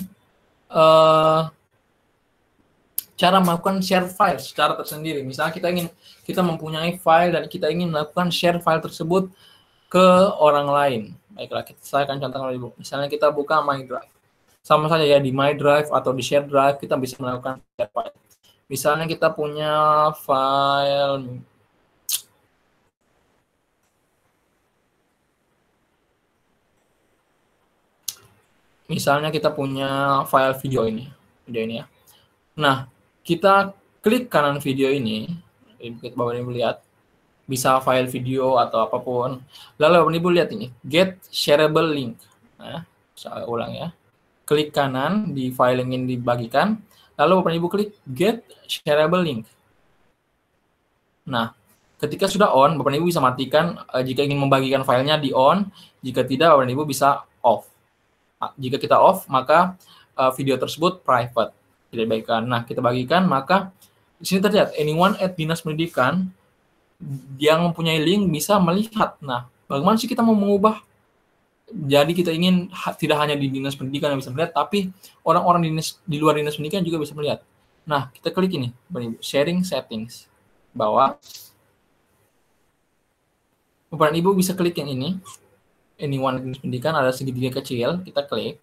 cara melakukan share file secara tersendiri? Misalnya kita mempunyai file dan kita ingin melakukan share file tersebut ke orang lain. Baiklah, saya akan contohkan Ibu. Misalnya kita buka My Drive. Sama saja ya, di My Drive atau di Share Drive kita bisa melakukan share file. Misalnya kita punya file video ini ya. Nah, kita klik kanan video ini, Bapak Ibu lihat, bisa file video atau apapun. Lalu Bapak Ibu lihat ini, get shareable link. Nah, saya ulang ya. Klik kanan di file yang ingin dibagikan, lalu Bapak Ibu klik get shareable link. Nah, ketika sudah on, Bapak Ibu bisa matikan jika ingin membagikan filenya di on, jika tidak Bapak Ibu bisa off. Jika kita off, maka video tersebut private, tidak dibagikan. Nah, kita bagikan, maka di sini terlihat anyone at Dinas Pendidikan yang mempunyai link bisa melihat. Nah, bagaimana sih kita mau mengubah? Jadi kita ingin tidak hanya di Dinas Pendidikan yang bisa melihat, tapi orang-orang di luar Dinas Pendidikan juga bisa melihat. Nah, kita klik ini, sharing settings. Bawah. Bapak Ibu bisa klik yang ini. Anyone Dinas Pendidikan, ada segitiga kecil, kita klik.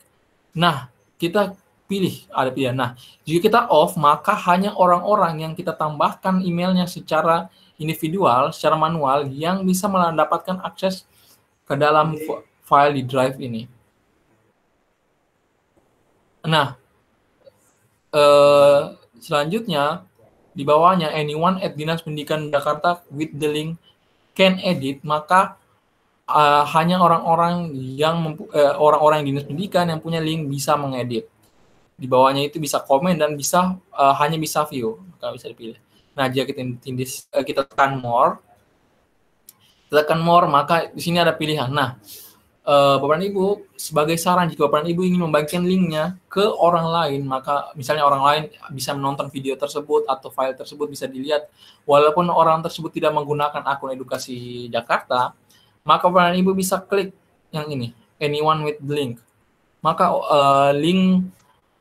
Nah, kita pilih, ada pilihan. Nah, jika kita off, maka hanya orang-orang yang kita tambahkan emailnya secara individual, secara manual, yang bisa mendapatkan akses ke dalam file di drive ini. Nah, selanjutnya, di bawahnya, anyone at Dinas Pendidikan Jakarta with the link can edit, maka hanya orang-orang yang Dinas Pendidikan yang punya link bisa mengedit. Di bawahnya itu bisa komen dan bisa hanya bisa view, maka bisa dipilih. Nah, jika kita tekan more, maka di sini ada pilihan. Nah, Bapak Ibu, sebagai saran jika Bapak Ibu ingin membagikan linknya ke orang lain, maka misalnya orang lain bisa menonton video tersebut atau file tersebut bisa dilihat, walaupun orang tersebut tidak menggunakan akun Edukasi Jakarta, maka Bapak dan Ibu bisa klik yang ini, anyone with the link. Maka link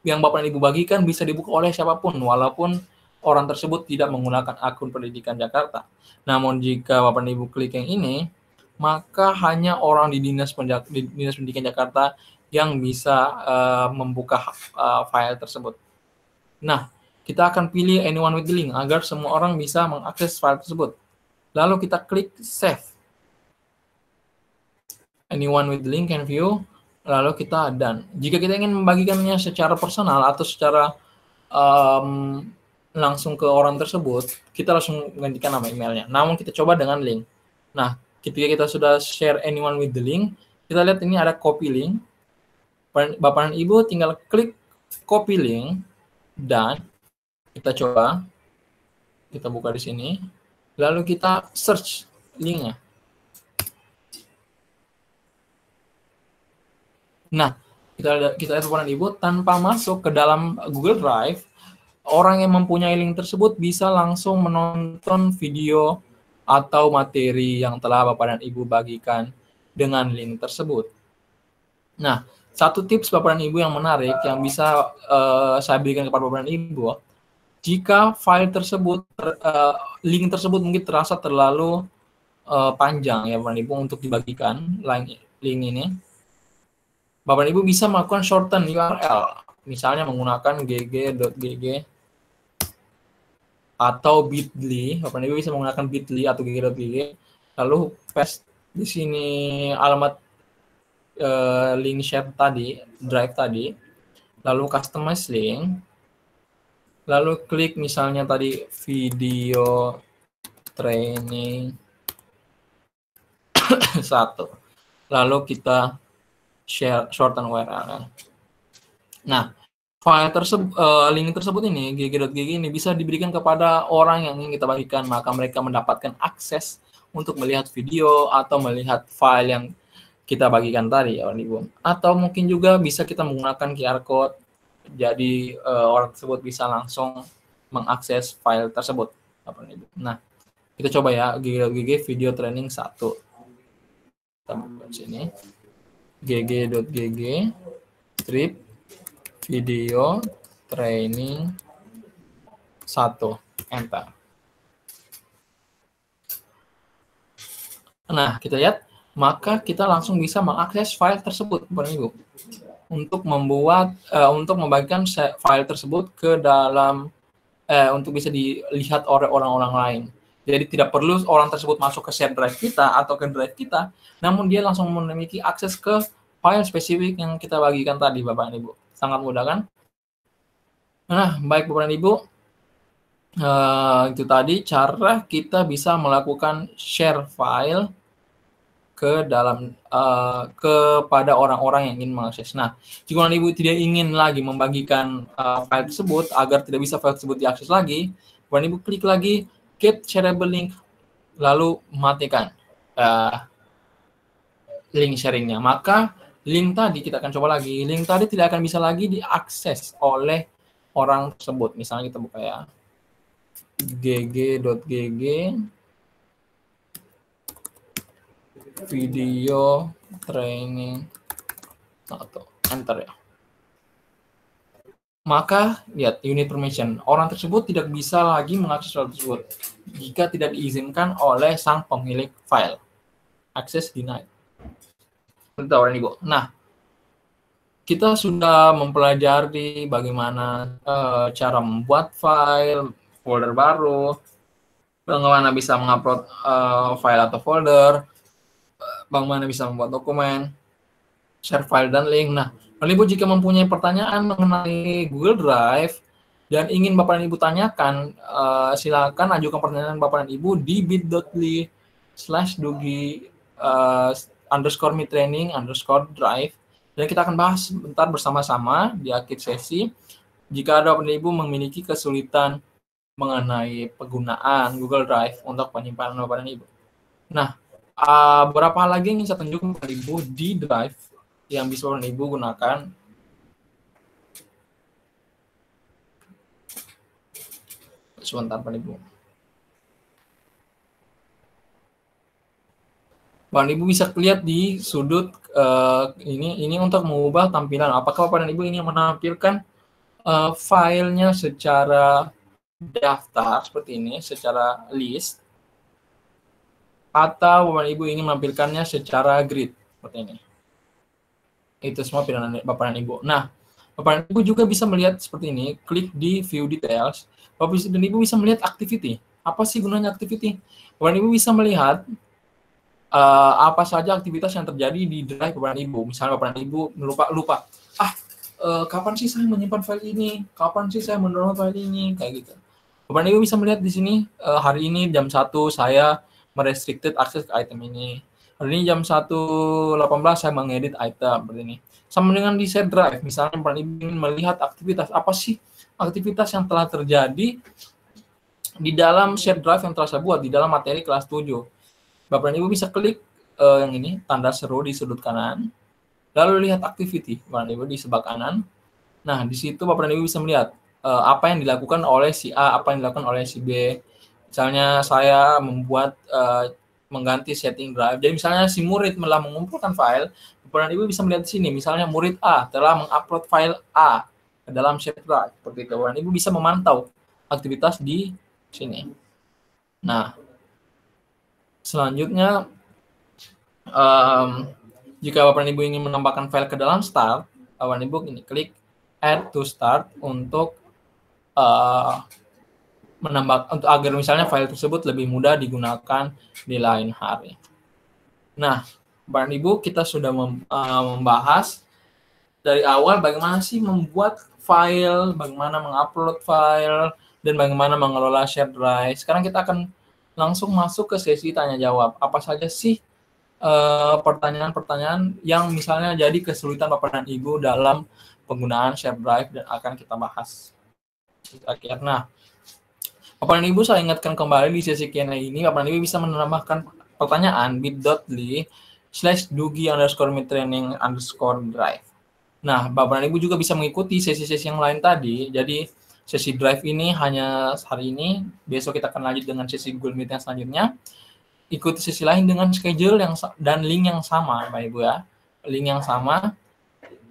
yang Bapak dan Ibu bagikan bisa dibuka oleh siapapun, walaupun orang tersebut tidak menggunakan akun Pendidikan Jakarta. Namun jika Bapak dan Ibu klik yang ini, maka hanya orang di Dinas Pendidikan Jakarta yang bisa membuka file tersebut. Nah, kita akan pilih anyone with the link agar semua orang bisa mengakses file tersebut. Lalu kita klik save. Anyone with the link can view. Lalu kita done. Jika kita ingin membagikannya secara personal atau secara langsung ke orang tersebut, kita langsung menggantikan nama emailnya. Namun kita coba dengan link. Nah, ketika kita sudah share anyone with the link, kita lihat ini ada copy link. Bapak dan Ibu tinggal klik copy link dan kita coba, kita buka di sini, lalu kita search linknya. Nah, kita lihat Bapak dan Ibu, tanpa masuk ke dalam Google Drive, orang yang mempunyai link tersebut bisa langsung menonton video atau materi yang telah Bapak dan Ibu bagikan dengan link tersebut. Nah, satu tips Bapak dan Ibu yang menarik yang bisa saya berikan kepada Bapak dan Ibu, jika file tersebut, link tersebut mungkin terasa terlalu panjang ya Bapak dan Ibu untuk dibagikan, link ini, Bapak dan Ibu bisa melakukan shorten URL, misalnya menggunakan gg.gg atau bit.ly. Bapak dan Ibu bisa menggunakan bit.ly atau gg.gg, lalu paste di sini alamat link share tadi, drive tadi, lalu customize link, lalu klik misalnya tadi video training 1, lalu kita share shorten URL. Nah, file tersebut, link tersebut ini, gg.gg ini bisa diberikan kepada orang yang ingin kita bagikan, maka mereka mendapatkan akses untuk melihat video atau melihat file yang kita bagikan tadi ya Ibu. Atau mungkin juga bisa kita menggunakan QR code, jadi orang tersebut bisa langsung mengakses file tersebut. Nah, kita coba ya, gg.gg video training 1. Kita buka sini, gg.gg strip video training 1, enter. Nah, kita lihat, maka kita langsung bisa mengakses file tersebut, Bapak Ibu, untuk untuk membagikan file tersebut ke dalam, untuk bisa dilihat oleh orang-orang lain. Jadi tidak perlu orang tersebut masuk ke share drive kita atau ke drive kita, namun dia langsung memiliki akses ke file spesifik yang kita bagikan tadi, Bapak dan Ibu. Sangat mudah kan? Nah, baik Bapak dan Ibu, itu tadi cara kita bisa melakukan share file ke dalam kepada orang-orang yang ingin mengakses. Nah, jika Ibu tidak ingin lagi membagikan file tersebut agar tidak bisa file tersebut diakses lagi, Ibu klik lagi get shareable link, lalu matikan link sharingnya. Maka link tadi kita akan coba lagi. Link tadi tidak akan bisa lagi diakses oleh orang tersebut. Misalnya kita buka ya, gg.gg video training 1, enter ya. Maka lihat unit permission, orang tersebut tidak bisa lagi mengakses file tersebut jika tidak diizinkan oleh sang pemilik file. Access denied. Ibu. Nah, kita sudah mempelajari bagaimana cara membuat file, folder baru, bagaimana bisa mengupload file atau folder, bagaimana bisa membuat dokumen, share file dan link. Nah, Ibu jika mempunyai pertanyaan mengenai Google Drive dan ingin Bapak dan Ibu tanyakan, silakan ajukan pertanyaan Bapak dan Ibu di bit.ly/dugi_metraining_drive dan kita akan bahas sebentar bersama-sama di akhir sesi. Jika ada Bapak dan Ibu memiliki kesulitan mengenai penggunaan Google Drive untuk penyimpanan Bapak dan Ibu. Nah, beberapa hal lagi yang ingin saya tunjukkan kepada Ibu di Drive yang bisa Bapak dan Ibu gunakan. Sebentar Bapak Ibu. Bapak Ibu bisa lihat di sudut ini untuk mengubah tampilan. Apakah Bapak dan Ibu ingin menampilkan filenya secara daftar seperti ini, secara list, atau Bapak Ibu ingin menampilkannya secara grid seperti ini. Itu semua pilihan Bapak dan Ibu. Nah, Bapak dan Ibu juga bisa melihat seperti ini, klik di view details. Bapak dan Ibu bisa melihat activity. Apa sih gunanya activity? Bapak dan Ibu bisa melihat apa saja aktivitas yang terjadi di drive Bapak dan Ibu. Misalnya Bapak dan Ibu lupa. Kapan sih saya menyimpan file ini? Kapan sih saya mendownload file ini? Kayak gitu. Bapak dan Ibu bisa melihat di sini, hari ini jam 1 saya merestricted akses ke item ini. Hari ini jam 1.18 saya mengedit item seperti ini. Sama dengan di share drive, misalnya Bapak dan Ibu ingin melihat aktivitas, apa sih aktivitas yang telah terjadi di dalam share drive yang telah saya buat, di dalam materi kelas 7. Bapak dan Ibu bisa klik yang ini, tanda seru di sudut kanan, lalu lihat activity, Bapak dan Ibu di sebelah kanan. Nah, di situ Bapak dan Ibu bisa melihat apa yang dilakukan oleh si A, apa yang dilakukan oleh si B. Misalnya saya membuat mengganti setting drive. Jadi misalnya si murid telah mengumpulkan file, Bapak dan Ibu bisa melihat di sini. Misalnya murid A telah mengupload file A ke dalam shared drive. Seperti itu. Bapak dan Ibu bisa memantau aktivitas di sini. Nah, selanjutnya, jika Bapak dan Ibu ingin menambahkan file ke dalam start, Bapak dan Ibu ini klik add to start untuk untuk agar misalnya file tersebut lebih mudah digunakan di lain hari. Nah, Bapak dan Ibu, kita sudah membahas dari awal bagaimana sih membuat file, bagaimana mengupload file, dan bagaimana mengelola shared drive. Sekarang kita akan langsung masuk ke sesi tanya jawab. Apa saja sih pertanyaan-pertanyaan yang misalnya jadi kesulitan Bapak dan Ibu dalam penggunaan shared drive, dan akan kita bahas. Nah, Bapak dan Ibu, saya ingatkan kembali di sesi Q&A ini, Bapak dan Ibu bisa menambahkan pertanyaan bit.ly/dugi_midtraining_drive. Nah, Bapak dan Ibu juga bisa mengikuti sesi-sesi yang lain tadi. Jadi, sesi drive ini hanya hari ini, besok kita akan lanjut dengan sesi Google Meet yang selanjutnya. Ikuti sesi lain dengan schedule dan link yang sama, Bapak Ibu ya. Link yang sama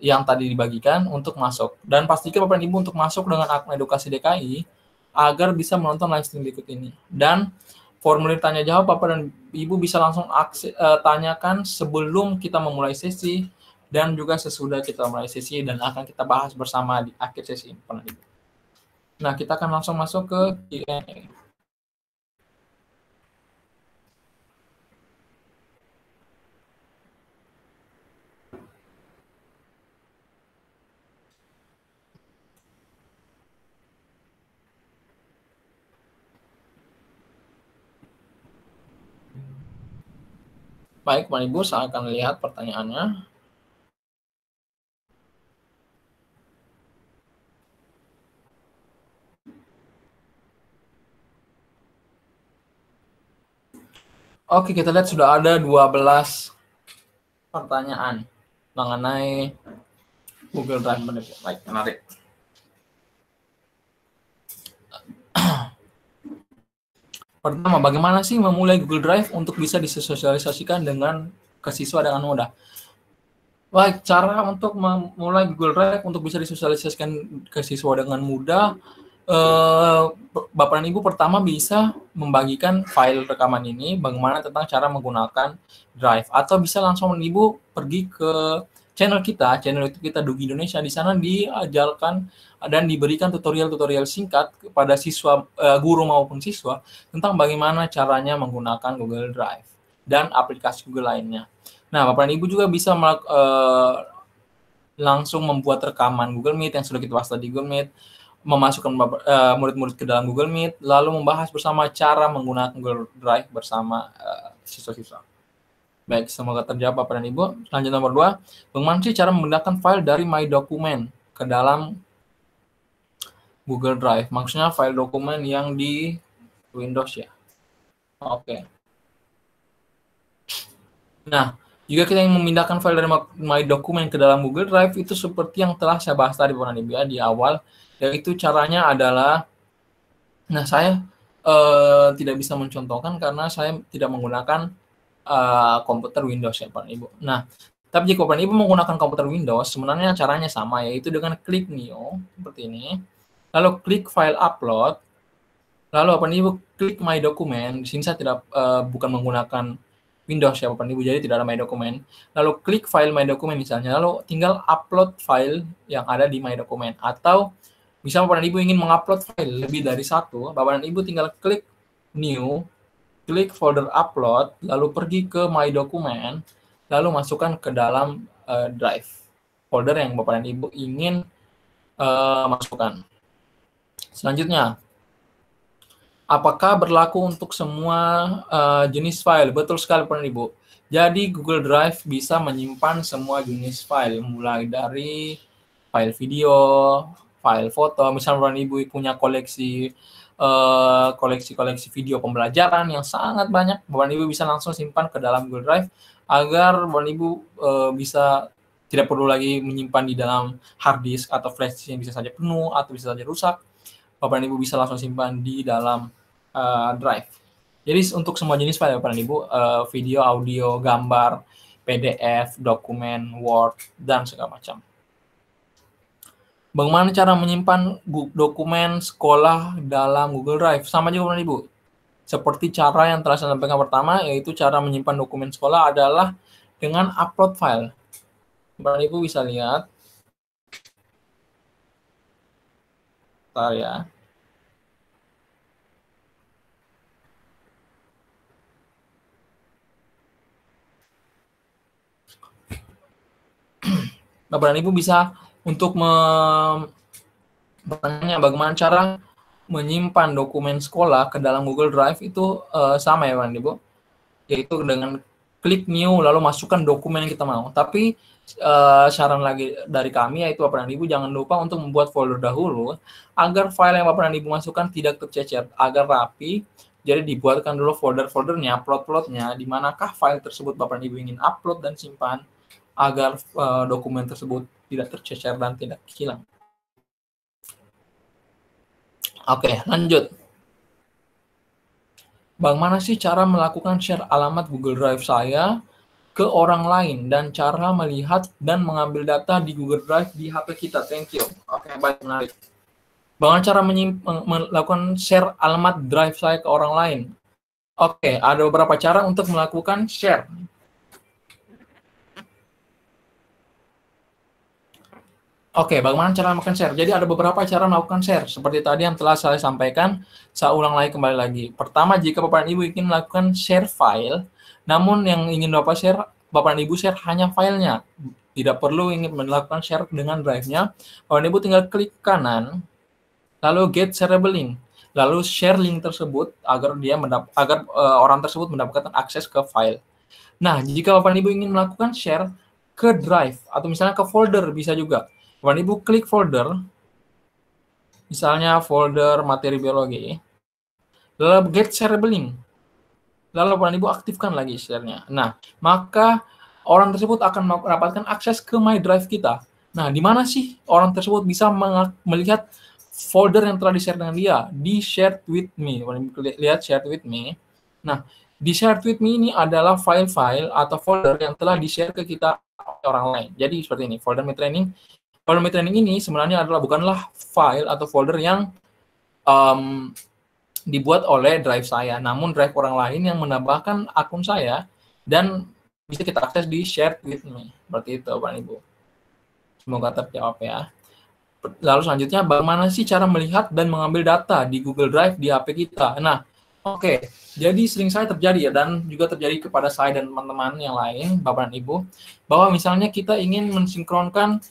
yang tadi dibagikan untuk masuk. Dan pastikan Bapak dan Ibu untuk masuk dengan akun Edukasi DKI agar bisa menonton live stream berikut ini. Dan formulir tanya jawab Bapak dan Ibu bisa langsung tanyakan sebelum kita memulai sesi dan juga sesudah kita mulai sesi, dan akan kita bahas bersama di akhir sesi ini. Nah, kita akan langsung masuk ke Q&A. Baik, Bapak Ibu, saya akan lihat pertanyaannya. Oke, kita lihat sudah ada 12 pertanyaan mengenai Google Drive. Baik, menarik. Pertama, bagaimana sih memulai Google Drive untuk bisa disosialisasikan dengan ke siswa dengan mudah? Baik, cara untuk memulai Google Drive untuk bisa disosialisasikan ke siswa dengan mudah, Bapak dan Ibu pertama bisa membagikan file rekaman ini, bagaimana tentang cara menggunakan Drive, atau bisa langsung Ibu pergi ke channel YouTube kita Dugi Indonesia. Di sana diajarkan dan diberikan tutorial-tutorial singkat kepada siswa, guru maupun siswa tentang bagaimana caranya menggunakan Google Drive dan aplikasi Google lainnya. Nah, Bapak dan Ibu juga bisa langsung membuat rekaman Google Meet yang sudah kita bahas di Google Meet, memasukkan murid-murid ke dalam Google Meet, lalu membahas bersama cara menggunakan Google Drive bersama siswa-siswa. Baik, semoga terjawab Bapak dan Ibu. Lanjut nomor 2, bagaimana sih cara memindahkan file dari My Document ke dalam Google Drive? Maksudnya file dokumen yang di Windows ya. Oke. Nah, jika kita ingin memindahkan file dari My Document ke dalam Google Drive, itu seperti yang telah saya bahas tadi Bapak dan Ibu di awal, yaitu caranya adalah, nah saya tidak bisa mencontohkan karena saya tidak menggunakan komputer Windows ya Bapak Ibu. Nah, tapi jika Bapak Ibu menggunakan komputer Windows, sebenarnya caranya sama, yaitu dengan klik New seperti ini, lalu klik File Upload, lalu Bapak Ibu klik My Document. Di sini saya tidak bukan menggunakan Windows ya Bapak Ibu, jadi tidak ada My Document. Lalu klik file My Document misalnya, lalu tinggal upload file yang ada di My Document. Atau misal Bapak Ibu ingin mengupload file lebih dari satu, Bapak Ibu tinggal klik New, klik folder Upload, lalu pergi ke My Document, lalu masukkan ke dalam Drive, folder yang Bapak dan Ibu ingin masukkan. Selanjutnya, apakah berlaku untuk semua jenis file? Betul sekali Bapak dan Ibu. Jadi Google Drive bisa menyimpan semua jenis file, mulai dari file video, file foto. Misalnya Bapak dan Ibu punya koleksi video pembelajaran yang sangat banyak, Bapak dan Ibu bisa langsung simpan ke dalam Google Drive agar Bapak dan Ibu bisa tidak perlu lagi menyimpan di dalam hard disk atau flash disk yang bisa saja penuh atau bisa saja rusak. Bapak dan Ibu bisa langsung simpan di dalam Drive. Jadi untuk semua jenis file Bapak dan Ibu, video, audio, gambar, PDF, dokumen, Word, dan segala macam. Bagaimana cara menyimpan dokumen sekolah dalam Google Drive? Sama juga Bapak Ibu. Seperti cara yang telah saya sampaikan pertama, yaitu cara menyimpan dokumen sekolah adalah dengan upload file. Bapak Ibu bisa lihat. Bentar ya. Bapak dan Ibu bisa untuk bertanya bagaimana cara menyimpan dokumen sekolah ke dalam Google Drive itu sama ya Bapak dan Ibu, yaitu dengan klik New lalu masukkan dokumen yang kita mau. Tapi saran lagi dari kami yaitu Bapak dan Ibu jangan lupa untuk membuat folder dahulu agar file yang Bapak dan Ibu masukkan tidak tercecer, agar rapi. Jadi dibuatkan dulu folder-foldernya, plot-plotnya, di manakah file tersebut Bapak dan Ibu ingin upload dan simpan, agar dokumen tersebut tidak tercecer dan tidak hilang. Oke, lanjut. Bagaimana sih cara melakukan share alamat Google Drive saya ke orang lain dan cara melihat dan mengambil data di Google Drive di HP kita? Thank you. Oke, baik, menarik. Bagaimana cara melakukan share alamat Drive saya ke orang lain? Oke, ada beberapa cara untuk melakukan share. Oke, bagaimana cara melakukan share? Jadi ada beberapa cara melakukan share. Seperti tadi yang telah saya sampaikan, saya ulang lagi kembali lagi. Pertama, jika Bapak dan Ibu ingin melakukan share file, namun yang ingin Bapak dan Ibu share hanya filenya. Tidak perlu ingin melakukan share dengan drive-nya. Bapak dan Ibu tinggal klik kanan, lalu get shareable link. Lalu share link tersebut agar orang tersebut mendapatkan akses ke file. Nah, jika Bapak dan Ibu ingin melakukan share ke drive atau misalnya ke folder bisa juga. Bapak Ibu klik folder, misalnya folder materi biologi, lalu get shareable link, lalu Bapak Ibu aktifkan lagi share-nya. Nah, maka orang tersebut akan mendapatkan akses ke My Drive kita. Nah, di mana sih orang tersebut bisa melihat folder yang telah di-share dengan dia? Di Shared with Me. Bapak Ibu lihat Shared with Me. Nah, di Shared with Me ini adalah file-file atau folder yang telah di-share ke kita orang lain. Jadi seperti ini, folder My Training. Folder My Training ini sebenarnya bukanlah file atau folder yang dibuat oleh drive saya, namun drive orang lain yang menambahkan akun saya dan bisa kita akses di Shared with Me. Seperti itu, Bapak Ibu. Semoga terjawab ya. Lalu selanjutnya, bagaimana sih cara melihat dan mengambil data di Google Drive di HP kita? Nah, oke. Jadi sering saya terjadi ya, dan juga terjadi kepada saya dan teman-teman yang lain, Bapak dan Ibu, bahwa misalnya kita ingin mensinkronkan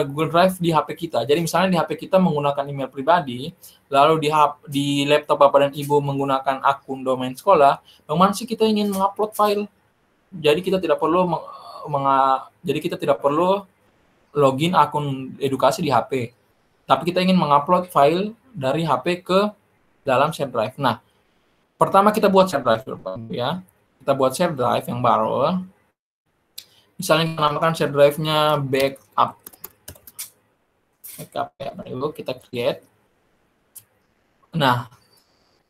Google Drive di HP kita. Jadi misalnya di HP kita menggunakan email pribadi, lalu di laptop Bapak dan Ibu menggunakan akun domain sekolah, bagaimana sih kita ingin mengupload file? Jadi kita tidak perlu login akun edukasi di HP. Tapi kita ingin mengupload file dari HP ke dalam share drive. Nah, pertama kita buat share drive ya. Kita buat share drive yang baru. Misalnya kita namakan share drive-nya backup. Backup ya, Ibu, kita create. Nah,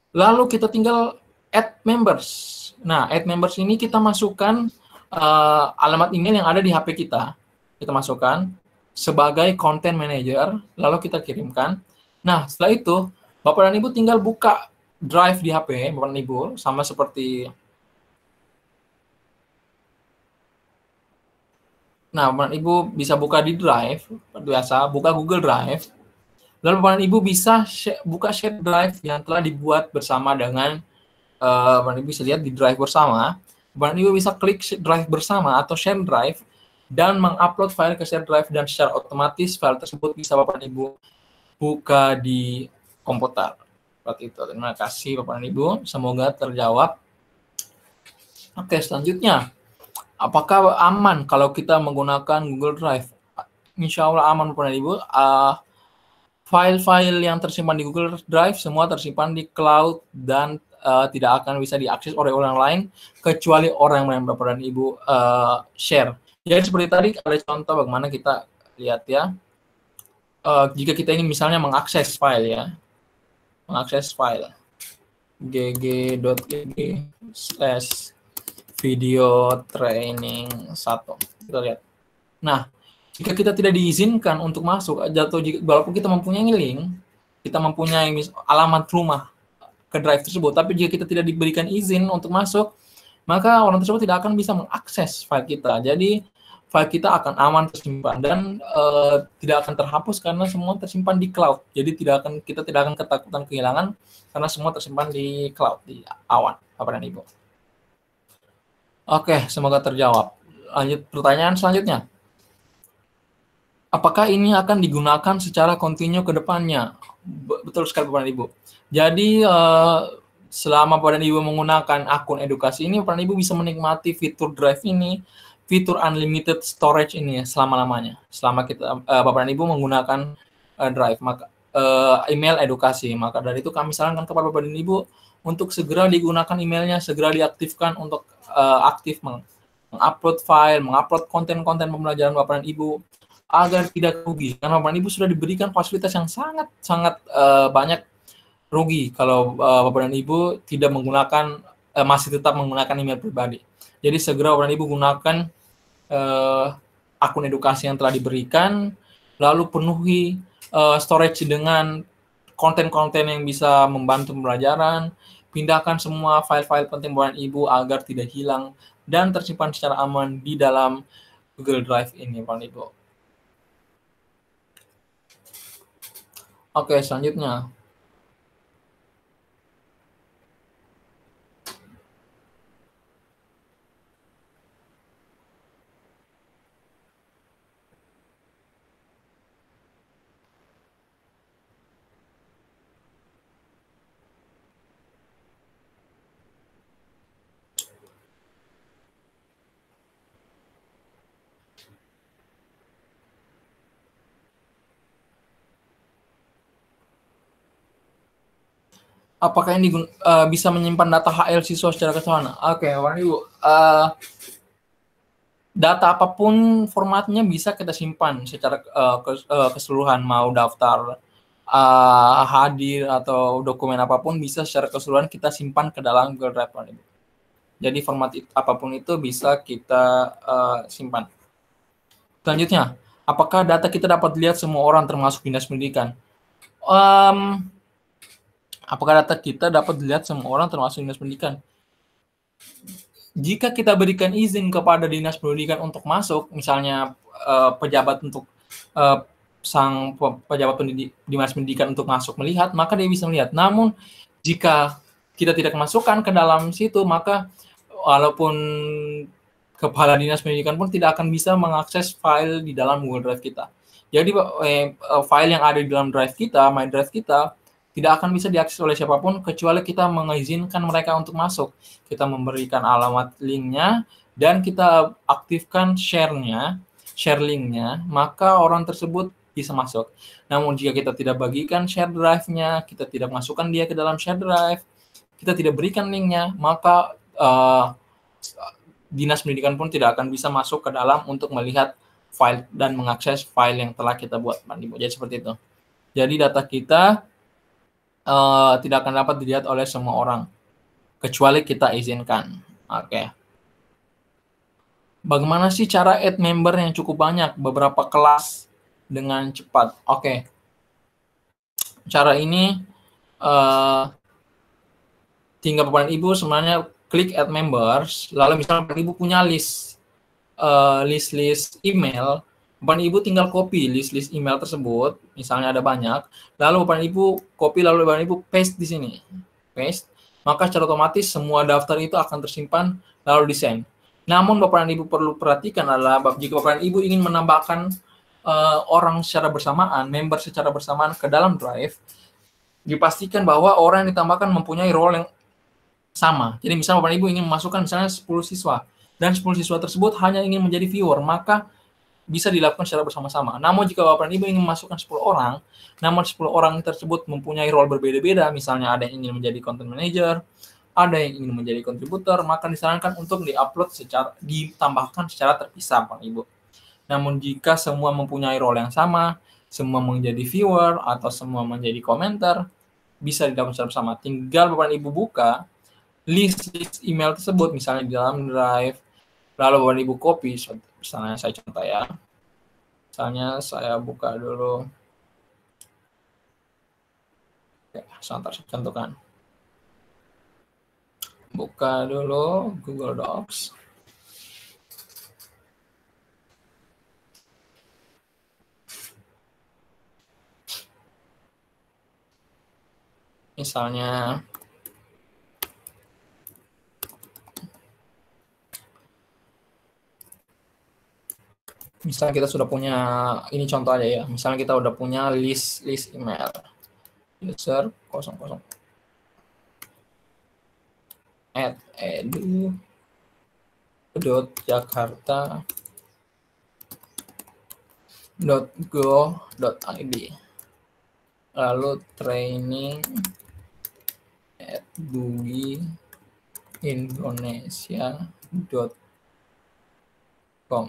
lalu kita tinggal add members. Nah, add members ini kita masukkan alamat email yang ada di HP kita. Kita masukkan sebagai content manager, lalu kita kirimkan. Nah, setelah itu, Bapak dan Ibu tinggal buka Drive di HP Bapak dan Ibu, sama seperti Nah, Bapak dan Ibu bisa buka di Drive, biasa, buka Google Drive. Lalu Bapak dan Ibu bisa buka share Drive yang telah dibuat bersama dengan, Bapak dan Ibu bisa lihat di Drive bersama. Bapak dan Ibu bisa klik Drive bersama atau share Drive dan mengupload file ke share Drive, dan secara otomatis file tersebut bisa Bapak dan Ibu buka di komputer. Seperti itu. Terima kasih Bapak dan Ibu, semoga terjawab. Oke, selanjutnya. Apakah aman kalau kita menggunakan Google Drive? Insya Allah aman, Bapak dan Ibu. File-file yang tersimpan di Google Drive semua tersimpan di cloud dan tidak akan bisa diakses oleh orang lain kecuali orang yang Bapak dan Ibu share. Jadi seperti tadi ada contoh bagaimana kita lihat ya. Jika kita ini misalnya mengakses file ya, mengakses file gg.gg/video training 1. Kita lihat. Nah, jika kita tidak diizinkan untuk masuk, atau walaupun kita mempunyai link, kita mempunyai alamat rumah ke drive tersebut, tapi jika kita tidak diberikan izin untuk masuk, maka orang tersebut tidak akan bisa mengakses file kita. Jadi, file kita akan aman tersimpan dan tidak akan terhapus karena semua tersimpan di cloud. Jadi kita tidak akan ketakutan kehilangan karena semua tersimpan di cloud, di awan, Bapak dan Ibu. Oke, semoga terjawab. Lanjut pertanyaan selanjutnya. Apakah ini akan digunakan secara kontinu ke depannya? Betul sekali Bapak dan Ibu. Jadi selama Bapak dan Ibu menggunakan akun edukasi ini, Bapak dan Ibu bisa menikmati fitur Drive ini, fitur unlimited storage ini selama-lamanya. Selama kita Bapak dan Ibu menggunakan Drive, maka email edukasi. Maka dari itu kami sarankan kepada Bapak dan Ibu untuk segera digunakan emailnya, segera diaktifkan untuk aktif mengupload file, mengupload konten-konten pembelajaran Bapak dan Ibu agar tidak rugi. Karena Bapak dan Ibu sudah diberikan fasilitas yang sangat banyak rugi kalau Bapak dan Ibu tidak menggunakan, masih tetap menggunakan email pribadi. Jadi segera Bapak dan Ibu gunakan akun edukasi yang telah diberikan, lalu penuhi storage dengan konten-konten yang bisa membantu pembelajaran, pindahkan semua file-file penting Bapak dan Ibu agar tidak hilang dan tersimpan secara aman di dalam Google Drive ini, Bapak dan Ibu. Oke, selanjutnya. Apakah ini bisa menyimpan data HL siswa secara keseluruhan? Oke, Bapak dan Ibu. Data apapun formatnya bisa kita simpan secara keseluruhan, mau daftar hadir atau dokumen apapun bisa secara keseluruhan kita simpan ke dalam Google Drive. Jadi format apapun itu bisa kita simpan. Selanjutnya, apakah data kita dapat dilihat semua orang termasuk dinas pendidikan? Apakah data kita dapat dilihat semua orang termasuk dinas pendidikan? Jika kita berikan izin kepada dinas pendidikan untuk masuk, misalnya pejabat untuk sang pejabat dinas pendidikan untuk masuk melihat, maka dia bisa melihat. Namun jika kita tidak masukkan ke dalam situ, maka walaupun kepala dinas pendidikan pun tidak akan bisa mengakses file di dalam Google Drive kita. Jadi file yang ada di dalam Drive kita, My Drive kita, tidak akan bisa diakses oleh siapapun kecuali kita mengizinkan mereka untuk masuk. Kita memberikan alamat linknya dan kita aktifkan share linknya, maka orang tersebut bisa masuk. Namun jika kita tidak bagikan share drive-nya, kita tidak masukkan dia ke dalam share drive, kita tidak berikan linknya, maka dinas pendidikan pun tidak akan bisa masuk ke dalam untuk melihat file dan mengakses file yang telah kita buat. Jadi seperti itu. Jadi data kita tidak akan dapat dilihat oleh semua orang kecuali kita izinkan. Oke. Bagaimana sih cara add member yang cukup banyak beberapa kelas dengan cepat? Oke. Cara ini tinggal Bapak Ibu sebenarnya klik add members, lalu misalnya Bapak Ibu punya list email, Bapak Ibu tinggal copy list email tersebut, misalnya ada banyak, lalu Bapak Ibu copy, lalu Bapak Ibu paste di sini, paste, maka secara otomatis semua daftar itu akan tersimpan lalu di-send. Namun Bapak dan Ibu perlu perhatikan adalah jika Bapak dan Ibu ingin menambahkan orang secara bersamaan, member secara bersamaan ke dalam Drive, dipastikan bahwa orang yang ditambahkan mempunyai role yang sama. Jadi misalnya Bapak dan Ibu ingin memasukkan misalnya 10 siswa, dan 10 siswa tersebut hanya ingin menjadi viewer, maka bisa dilakukan secara bersama-sama. Namun jika Bapak dan Ibu ingin memasukkan 10 orang, namun 10 orang tersebut mempunyai role berbeda-beda, misalnya ada yang ingin menjadi content manager, ada yang ingin menjadi kontributor, maka disarankan untuk ditambahkan secara terpisah, Bapak Ibu. Namun jika semua mempunyai role yang sama, semua menjadi viewer atau semua menjadi komentar, bisa dilakukan secara bersama. Tinggal Bapak Ibu buka list email tersebut, misalnya di dalam Drive, lalu Bapak Ibu copy, misalnya saya contoh ya. Misalnya saya buka dulu. Oke, sebentar saya contohkan. Buka dulu Google Docs. Misalnya kita sudah punya, ini contoh aja ya. Misalnya kita udah punya list email. User 00 edu.jakarta.go.id, lalu training@dugiindonesia.com,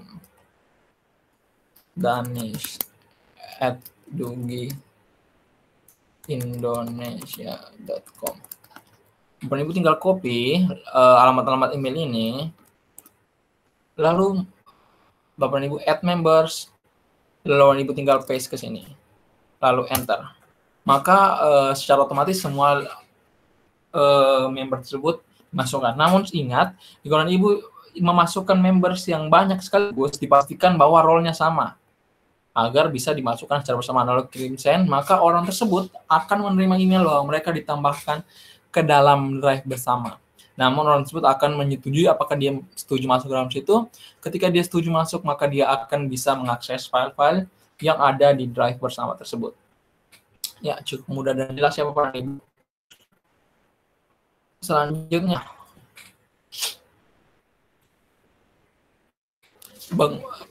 danish@dugiindonesia.com. Bapak Ibu tinggal copy alamat-alamat email ini, lalu Bapak Ibu add members, lalu Bapak Ibu tinggal paste ke sini, lalu enter. Maka secara otomatis semua member tersebut masukkan. Namun ingat, jika Ibu memasukkan members yang banyak sekaligus, dipastikan bahwa role-nya sama agar bisa dimasukkan secara bersamaan. Lalu kirim send, maka orang tersebut akan menerima email bahwa mereka ditambahkan ke dalam Drive bersama. Namun orang tersebut akan menyetujui apakah dia setuju masuk dalam situ. Ketika dia setuju masuk, maka dia akan bisa mengakses file-file yang ada di Drive bersama tersebut. Ya, cukup mudah dan jelas ya Bapak dan Ibu. Selanjutnya,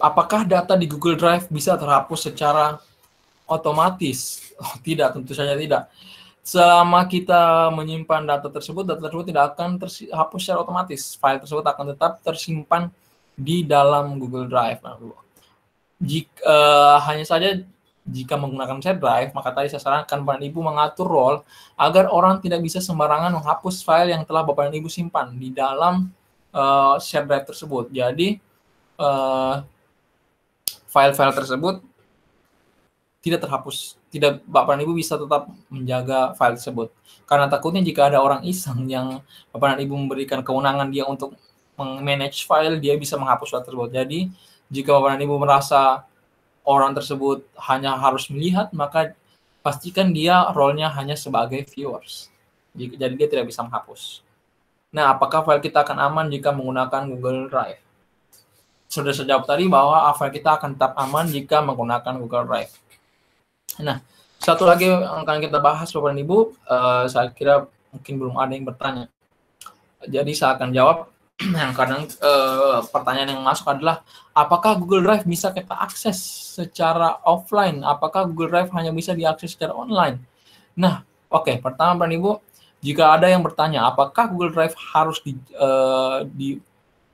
apakah data di Google Drive bisa terhapus secara otomatis? Oh, tidak, tentu saja tidak. Selama kita menyimpan data tersebut tidak akan terhapus secara otomatis. File tersebut akan tetap tersimpan di dalam Google Drive. Hanya saja jika menggunakan share drive, maka tadi saya sarankan Bapak dan Ibu mengatur role agar orang tidak bisa sembarangan menghapus file yang telah Bapak dan Ibu simpan di dalam share drive tersebut. Jadi file-file tersebut tidak terhapus. Bapak dan Ibu bisa tetap menjaga file tersebut. Karena takutnya jika ada orang iseng yang Bapak dan Ibu memberikan kewenangan dia untuk manage file, dia bisa menghapus file tersebut. Jadi jika Bapak dan Ibu merasa orang tersebut hanya harus melihat, maka pastikan dia role-nya hanya sebagai viewers. Jadi dia tidak bisa menghapus. Nah, apakah file kita akan aman jika menggunakan Google Drive? Sudah saya jawab tadi bahwa file kita akan tetap aman jika menggunakan Google Drive. Nah, satu lagi yang akan kita bahas Bapak dan Ibu, saya kira mungkin belum ada yang bertanya. Jadi saya akan jawab. Yang kadang pertanyaan yang masuk adalah, apakah Google Drive bisa kita akses secara offline? Apakah Google Drive hanya bisa diakses secara online? Nah, oke. Pertama, Bapak Ibu, jika ada yang bertanya, apakah Google Drive harus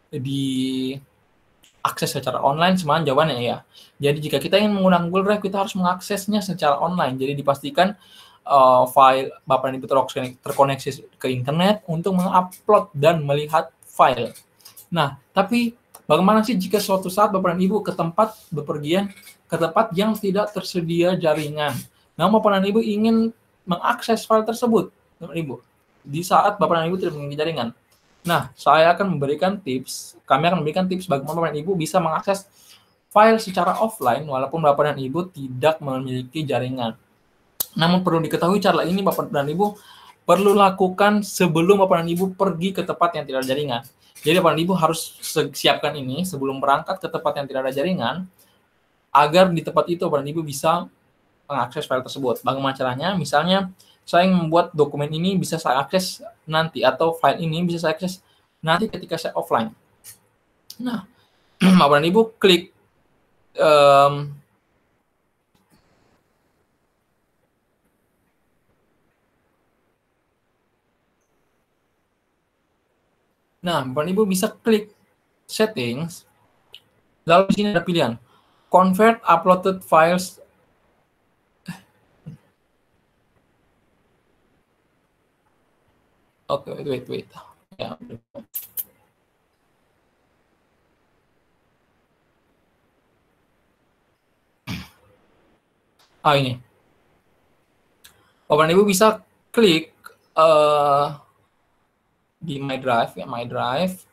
diakses secara online? Semuanya jawabannya ya. Jadi jika kita ingin menggunakan Google Drive, kita harus mengaksesnya secara online. Jadi dipastikan file Bapak dan Ibu terkoneksi ke internet untuk mengupload dan melihat file. Nah, tapi bagaimana sih jika suatu saat Bapak dan Ibu ke tempat bepergian, ke tempat yang tidak tersedia jaringan? Namun Bapak dan Ibu ingin mengakses file tersebut, Bapak dan Ibu, di saat Bapak dan Ibu tidak memiliki jaringan. Nah, saya akan memberikan tips, kami akan memberikan tips bagaimana Bapak dan Ibu bisa mengakses file secara offline walaupun Bapak dan Ibu tidak memiliki jaringan. Namun perlu diketahui cara ini Bapak dan Ibu perlu lakukan sebelum Bapak dan Ibu pergi ke tempat yang tidak ada jaringan. Jadi Bapak dan Ibu harus siapkan ini sebelum berangkat ke tempat yang tidak ada jaringan, agar di tempat itu Bapak dan Ibu bisa mengakses file tersebut. Bagaimana caranya? Misalnya, saya ingin membuat dokumen ini bisa saya akses nanti, atau file ini bisa saya akses nanti ketika saya offline. Nah, Bapak dan Ibu klik nah, Bapak Ibu bisa klik settings, lalu di sini ada pilihan convert uploaded files. Oke, wait. Ya. Ini. Bapak Ibu bisa klik di My Drive, ya, My Drive.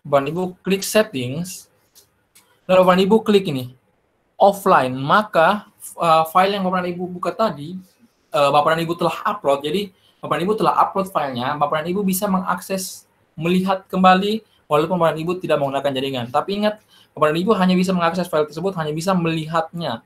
Bapak Ibu klik settings, lalu Bapak Ibu klik ini offline, maka file yang Bapak Ibu buka tadi, Bapak dan Ibu telah upload. Jadi Bapak dan Ibu telah upload filenya, Bapak dan Ibu bisa mengakses, melihat kembali walaupun Bapak dan Ibu tidak menggunakan jaringan. Tapi ingat, Bapak dan Ibu hanya bisa mengakses file tersebut, hanya bisa melihatnya.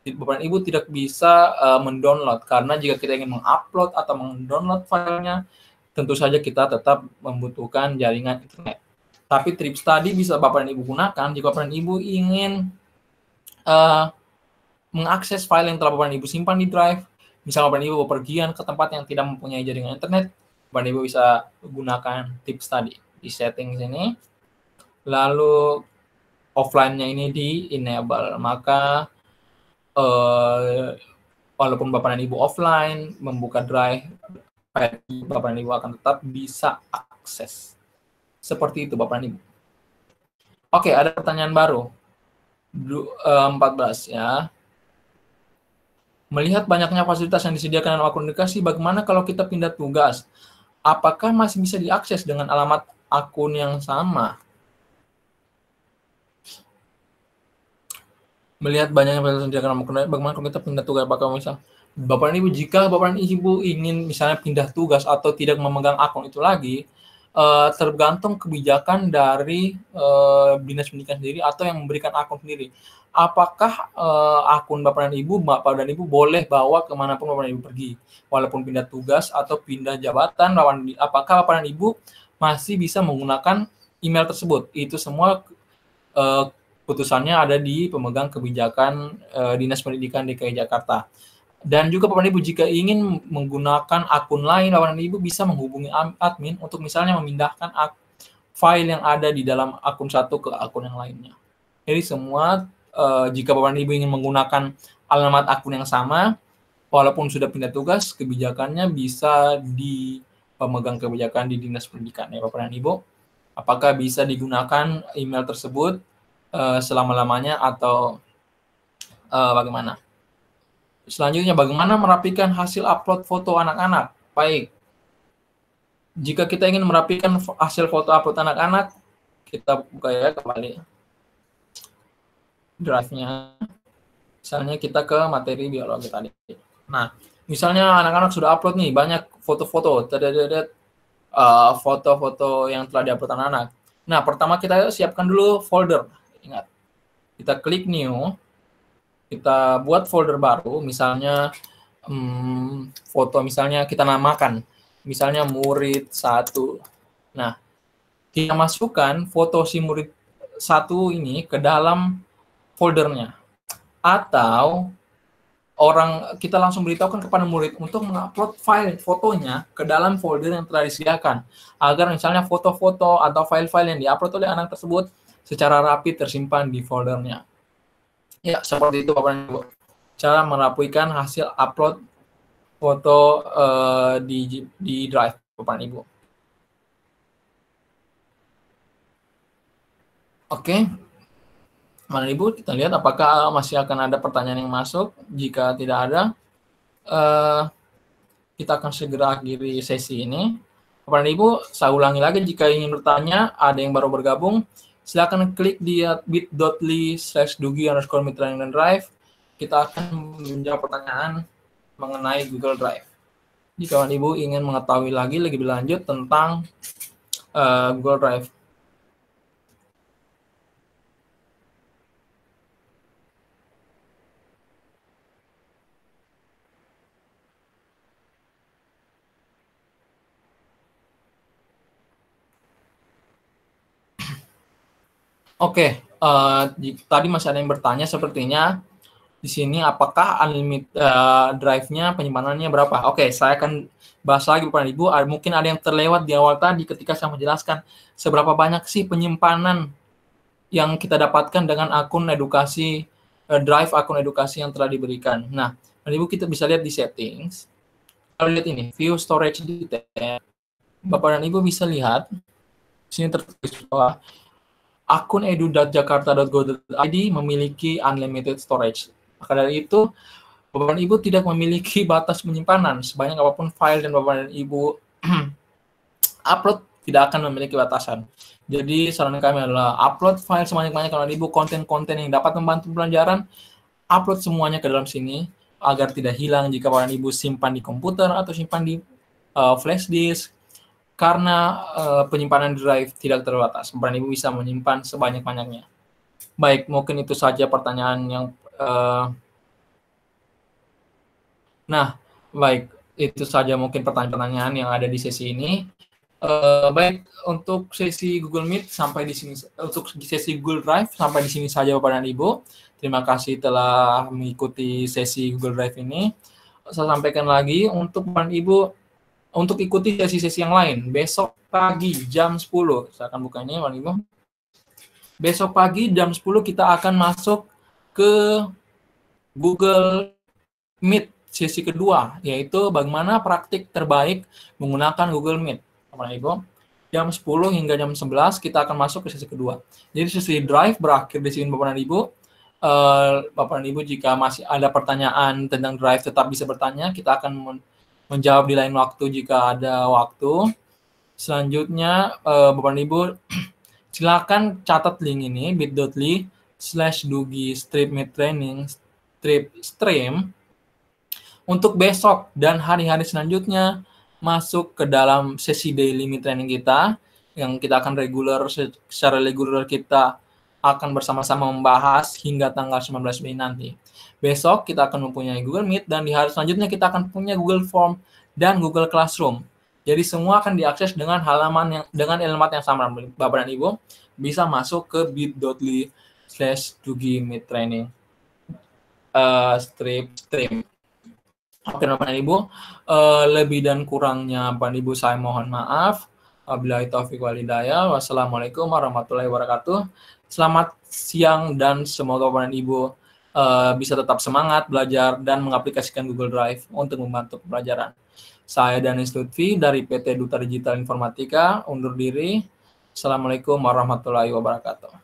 Bapak dan Ibu tidak bisa mendownload, karena jika kita ingin mengupload atau mendownload filenya, tentu saja kita tetap membutuhkan jaringan internet. Tapi tips tadi bisa Bapak dan Ibu gunakan jika Bapak dan Ibu ingin mengakses file yang telah Bapak dan Ibu simpan di drive. Misalnya Bapak dan Ibu bepergian ke tempat yang tidak mempunyai jaringan internet, Bapak dan Ibu bisa gunakan tips tadi di setting sini. Lalu offline-nya ini di enable, maka walaupun Bapak dan Ibu offline, membuka drive, Bapak dan Ibu akan tetap bisa akses. Seperti itu Bapak dan Ibu. Oke, ada pertanyaan baru. 14 ya. Melihat banyaknya fasilitas yang disediakan dalam akun edukasi, bagaimana kalau kita pindah tugas? Apakah masih bisa diakses dengan alamat akun yang sama? Melihat banyaknya fasilitas yang disediakan dalam akun edukasi, bagaimana kalau kita pindah tugas? Apakah misal Bapak dan Ibu, jika Bapak dan Ibu ingin misalnya pindah tugas atau tidak memegang akun itu lagi, tergantung kebijakan dari Dinas Pendidikan sendiri atau yang memberikan akun sendiri. Apakah akun Bapak dan Ibu boleh bawa kemanapun Bapak dan Ibu pergi, walaupun pindah tugas atau pindah jabatan, apakah Bapak dan Ibu masih bisa menggunakan email tersebut? Itu semua putusannya ada di pemegang kebijakan Dinas Pendidikan DKI Jakarta. Dan juga Bapak dan Ibu, jika ingin menggunakan akun lain, Bapak dan Ibu bisa menghubungi admin untuk misalnya memindahkan file yang ada di dalam akun satu ke akun yang lainnya. Jadi semua, jika Bapak dan Ibu ingin menggunakan alamat akun yang sama, walaupun sudah pindah tugas, kebijakannya bisa di pemegang kebijakan di Dinas Pendidikan ya Bapak dan Ibu. Apakah bisa digunakan email tersebut selama-lamanya atau bagaimana? Selanjutnya, bagaimana merapikan hasil upload foto anak-anak? Baik, jika kita ingin merapikan hasil foto upload anak-anak, kita buka ya kembali drive-nya. Misalnya kita ke materi biologi tadi. Nah, misalnya anak-anak sudah upload nih, banyak foto-foto, foto-foto yang telah diupload anak-anak. Nah, pertama kita siapkan dulu folder. Ingat, kita klik new, kita buat folder baru, misalnya foto, misalnya kita namakan, misalnya murid 1. Nah, kita masukkan foto si murid 1 ini ke dalam foldernya. Atau kita langsung beritahukan kepada murid untuk mengupload file fotonya ke dalam folder yang telah disediakan, agar misalnya foto-foto atau file-file yang diupload oleh anak tersebut secara rapi tersimpan di foldernya. Ya, seperti itu Bapak dan Ibu. Cara merapikan hasil upload foto di drive Bapak dan Ibu. Oke, Bapak Ibu, kita lihat apakah masih akan ada pertanyaan yang masuk. Jika tidak ada, eh, kita akan segera akhiri sesi ini. Bapak dan Ibu, saya ulangi lagi, jika ingin bertanya, ada yang baru bergabung, silakan klik di bit.ly/dugi_mitra_drive. Kita akan menjawab pertanyaan mengenai Google Drive. Jika Bapak Ibu ingin mengetahui lagi lebih lanjut tentang Google Drive. Oke, tadi masih ada yang bertanya sepertinya di sini apakah unlimited drive-nya penyimpanannya berapa? Oke, saya akan bahas lagi Bapak Ibu. Mungkin ada yang terlewat di awal tadi ketika saya menjelaskan seberapa banyak sih penyimpanan yang kita dapatkan dengan akun edukasi drive akun edukasi yang telah diberikan. Nah, Bapak Ibu kita bisa lihat di settings. Kalau lihat ini, view storage detail. Bapak dan Ibu bisa lihat di sini tertulis bahwa akun edu.jakarta.go.id memiliki unlimited storage. Maka dari itu, Bapak dan Ibu tidak memiliki batas penyimpanan. Sebanyak apapun file dan Bapak dan Ibu upload, tidak akan memiliki batasan. Jadi saran kami adalah upload file sebanyak-banyak kalau Ibu konten-konten yang dapat membantu pelajaran, upload semuanya ke dalam sini agar tidak hilang jika Bapak dan Ibu simpan di komputer atau simpan di flash disk. Karena penyimpanan drive tidak terbatas, Bapak dan Ibu bisa menyimpan sebanyak-banyaknya. Baik, mungkin itu saja pertanyaan yang nah, baik, itu saja mungkin pertanyaan-pertanyaan yang ada di sesi ini. Baik, untuk sesi Google Meet sampai di sini, untuk sesi Google Drive sampai di sini saja Bapak dan Ibu. Terima kasih telah mengikuti sesi Google Drive ini. Saya sampaikan lagi untuk Bapak dan Ibu untuk ikuti sesi-sesi yang lain. Besok pagi jam 10, saya akan buka ini Bapak dan Ibu. Besok pagi jam 10 kita akan masuk ke Google Meet sesi kedua, yaitu bagaimana praktik terbaik menggunakan Google Meet. Bapak Ibu, jam 10 hingga jam 11 kita akan masuk ke sesi kedua. Jadi sesi drive berakhir di sini Bapak dan Ibu. Bapak dan Ibu jika masih ada pertanyaan tentang drive tetap bisa bertanya, kita akan menjawab di lain waktu jika ada waktu. Selanjutnya Bapak dan Ibu silakan catat link ini bit.ly/dugi_meet_training_stream untuk besok dan hari-hari selanjutnya masuk ke dalam sesi daily meet training kita yang kita akan secara reguler kita akan bersama-sama membahas hingga tanggal 19 Mei nanti. Besok kita akan mempunyai Google Meet dan di hari selanjutnya kita akan punya Google Form dan Google Classroom. Jadi semua akan diakses dengan dengan alamat yang sama. Bapak dan Ibu bisa masuk ke bit.ly/dugi_meet_training stream. Oke, Bapak dan Ibu, lebih dan kurangnya Bapak dan Ibu saya mohon maaf. Wabillahi taufiq wal hidayah. Wassalamualaikum warahmatullahi wabarakatuh. Selamat siang dan semoga Bapak dan Ibu bisa tetap semangat belajar dan mengaplikasikan Google Drive untuk membantu pelajaran. Saya Danis Lutfi dari PT Duta Digital Informatika undur diri. Assalamualaikum warahmatullahi wabarakatuh.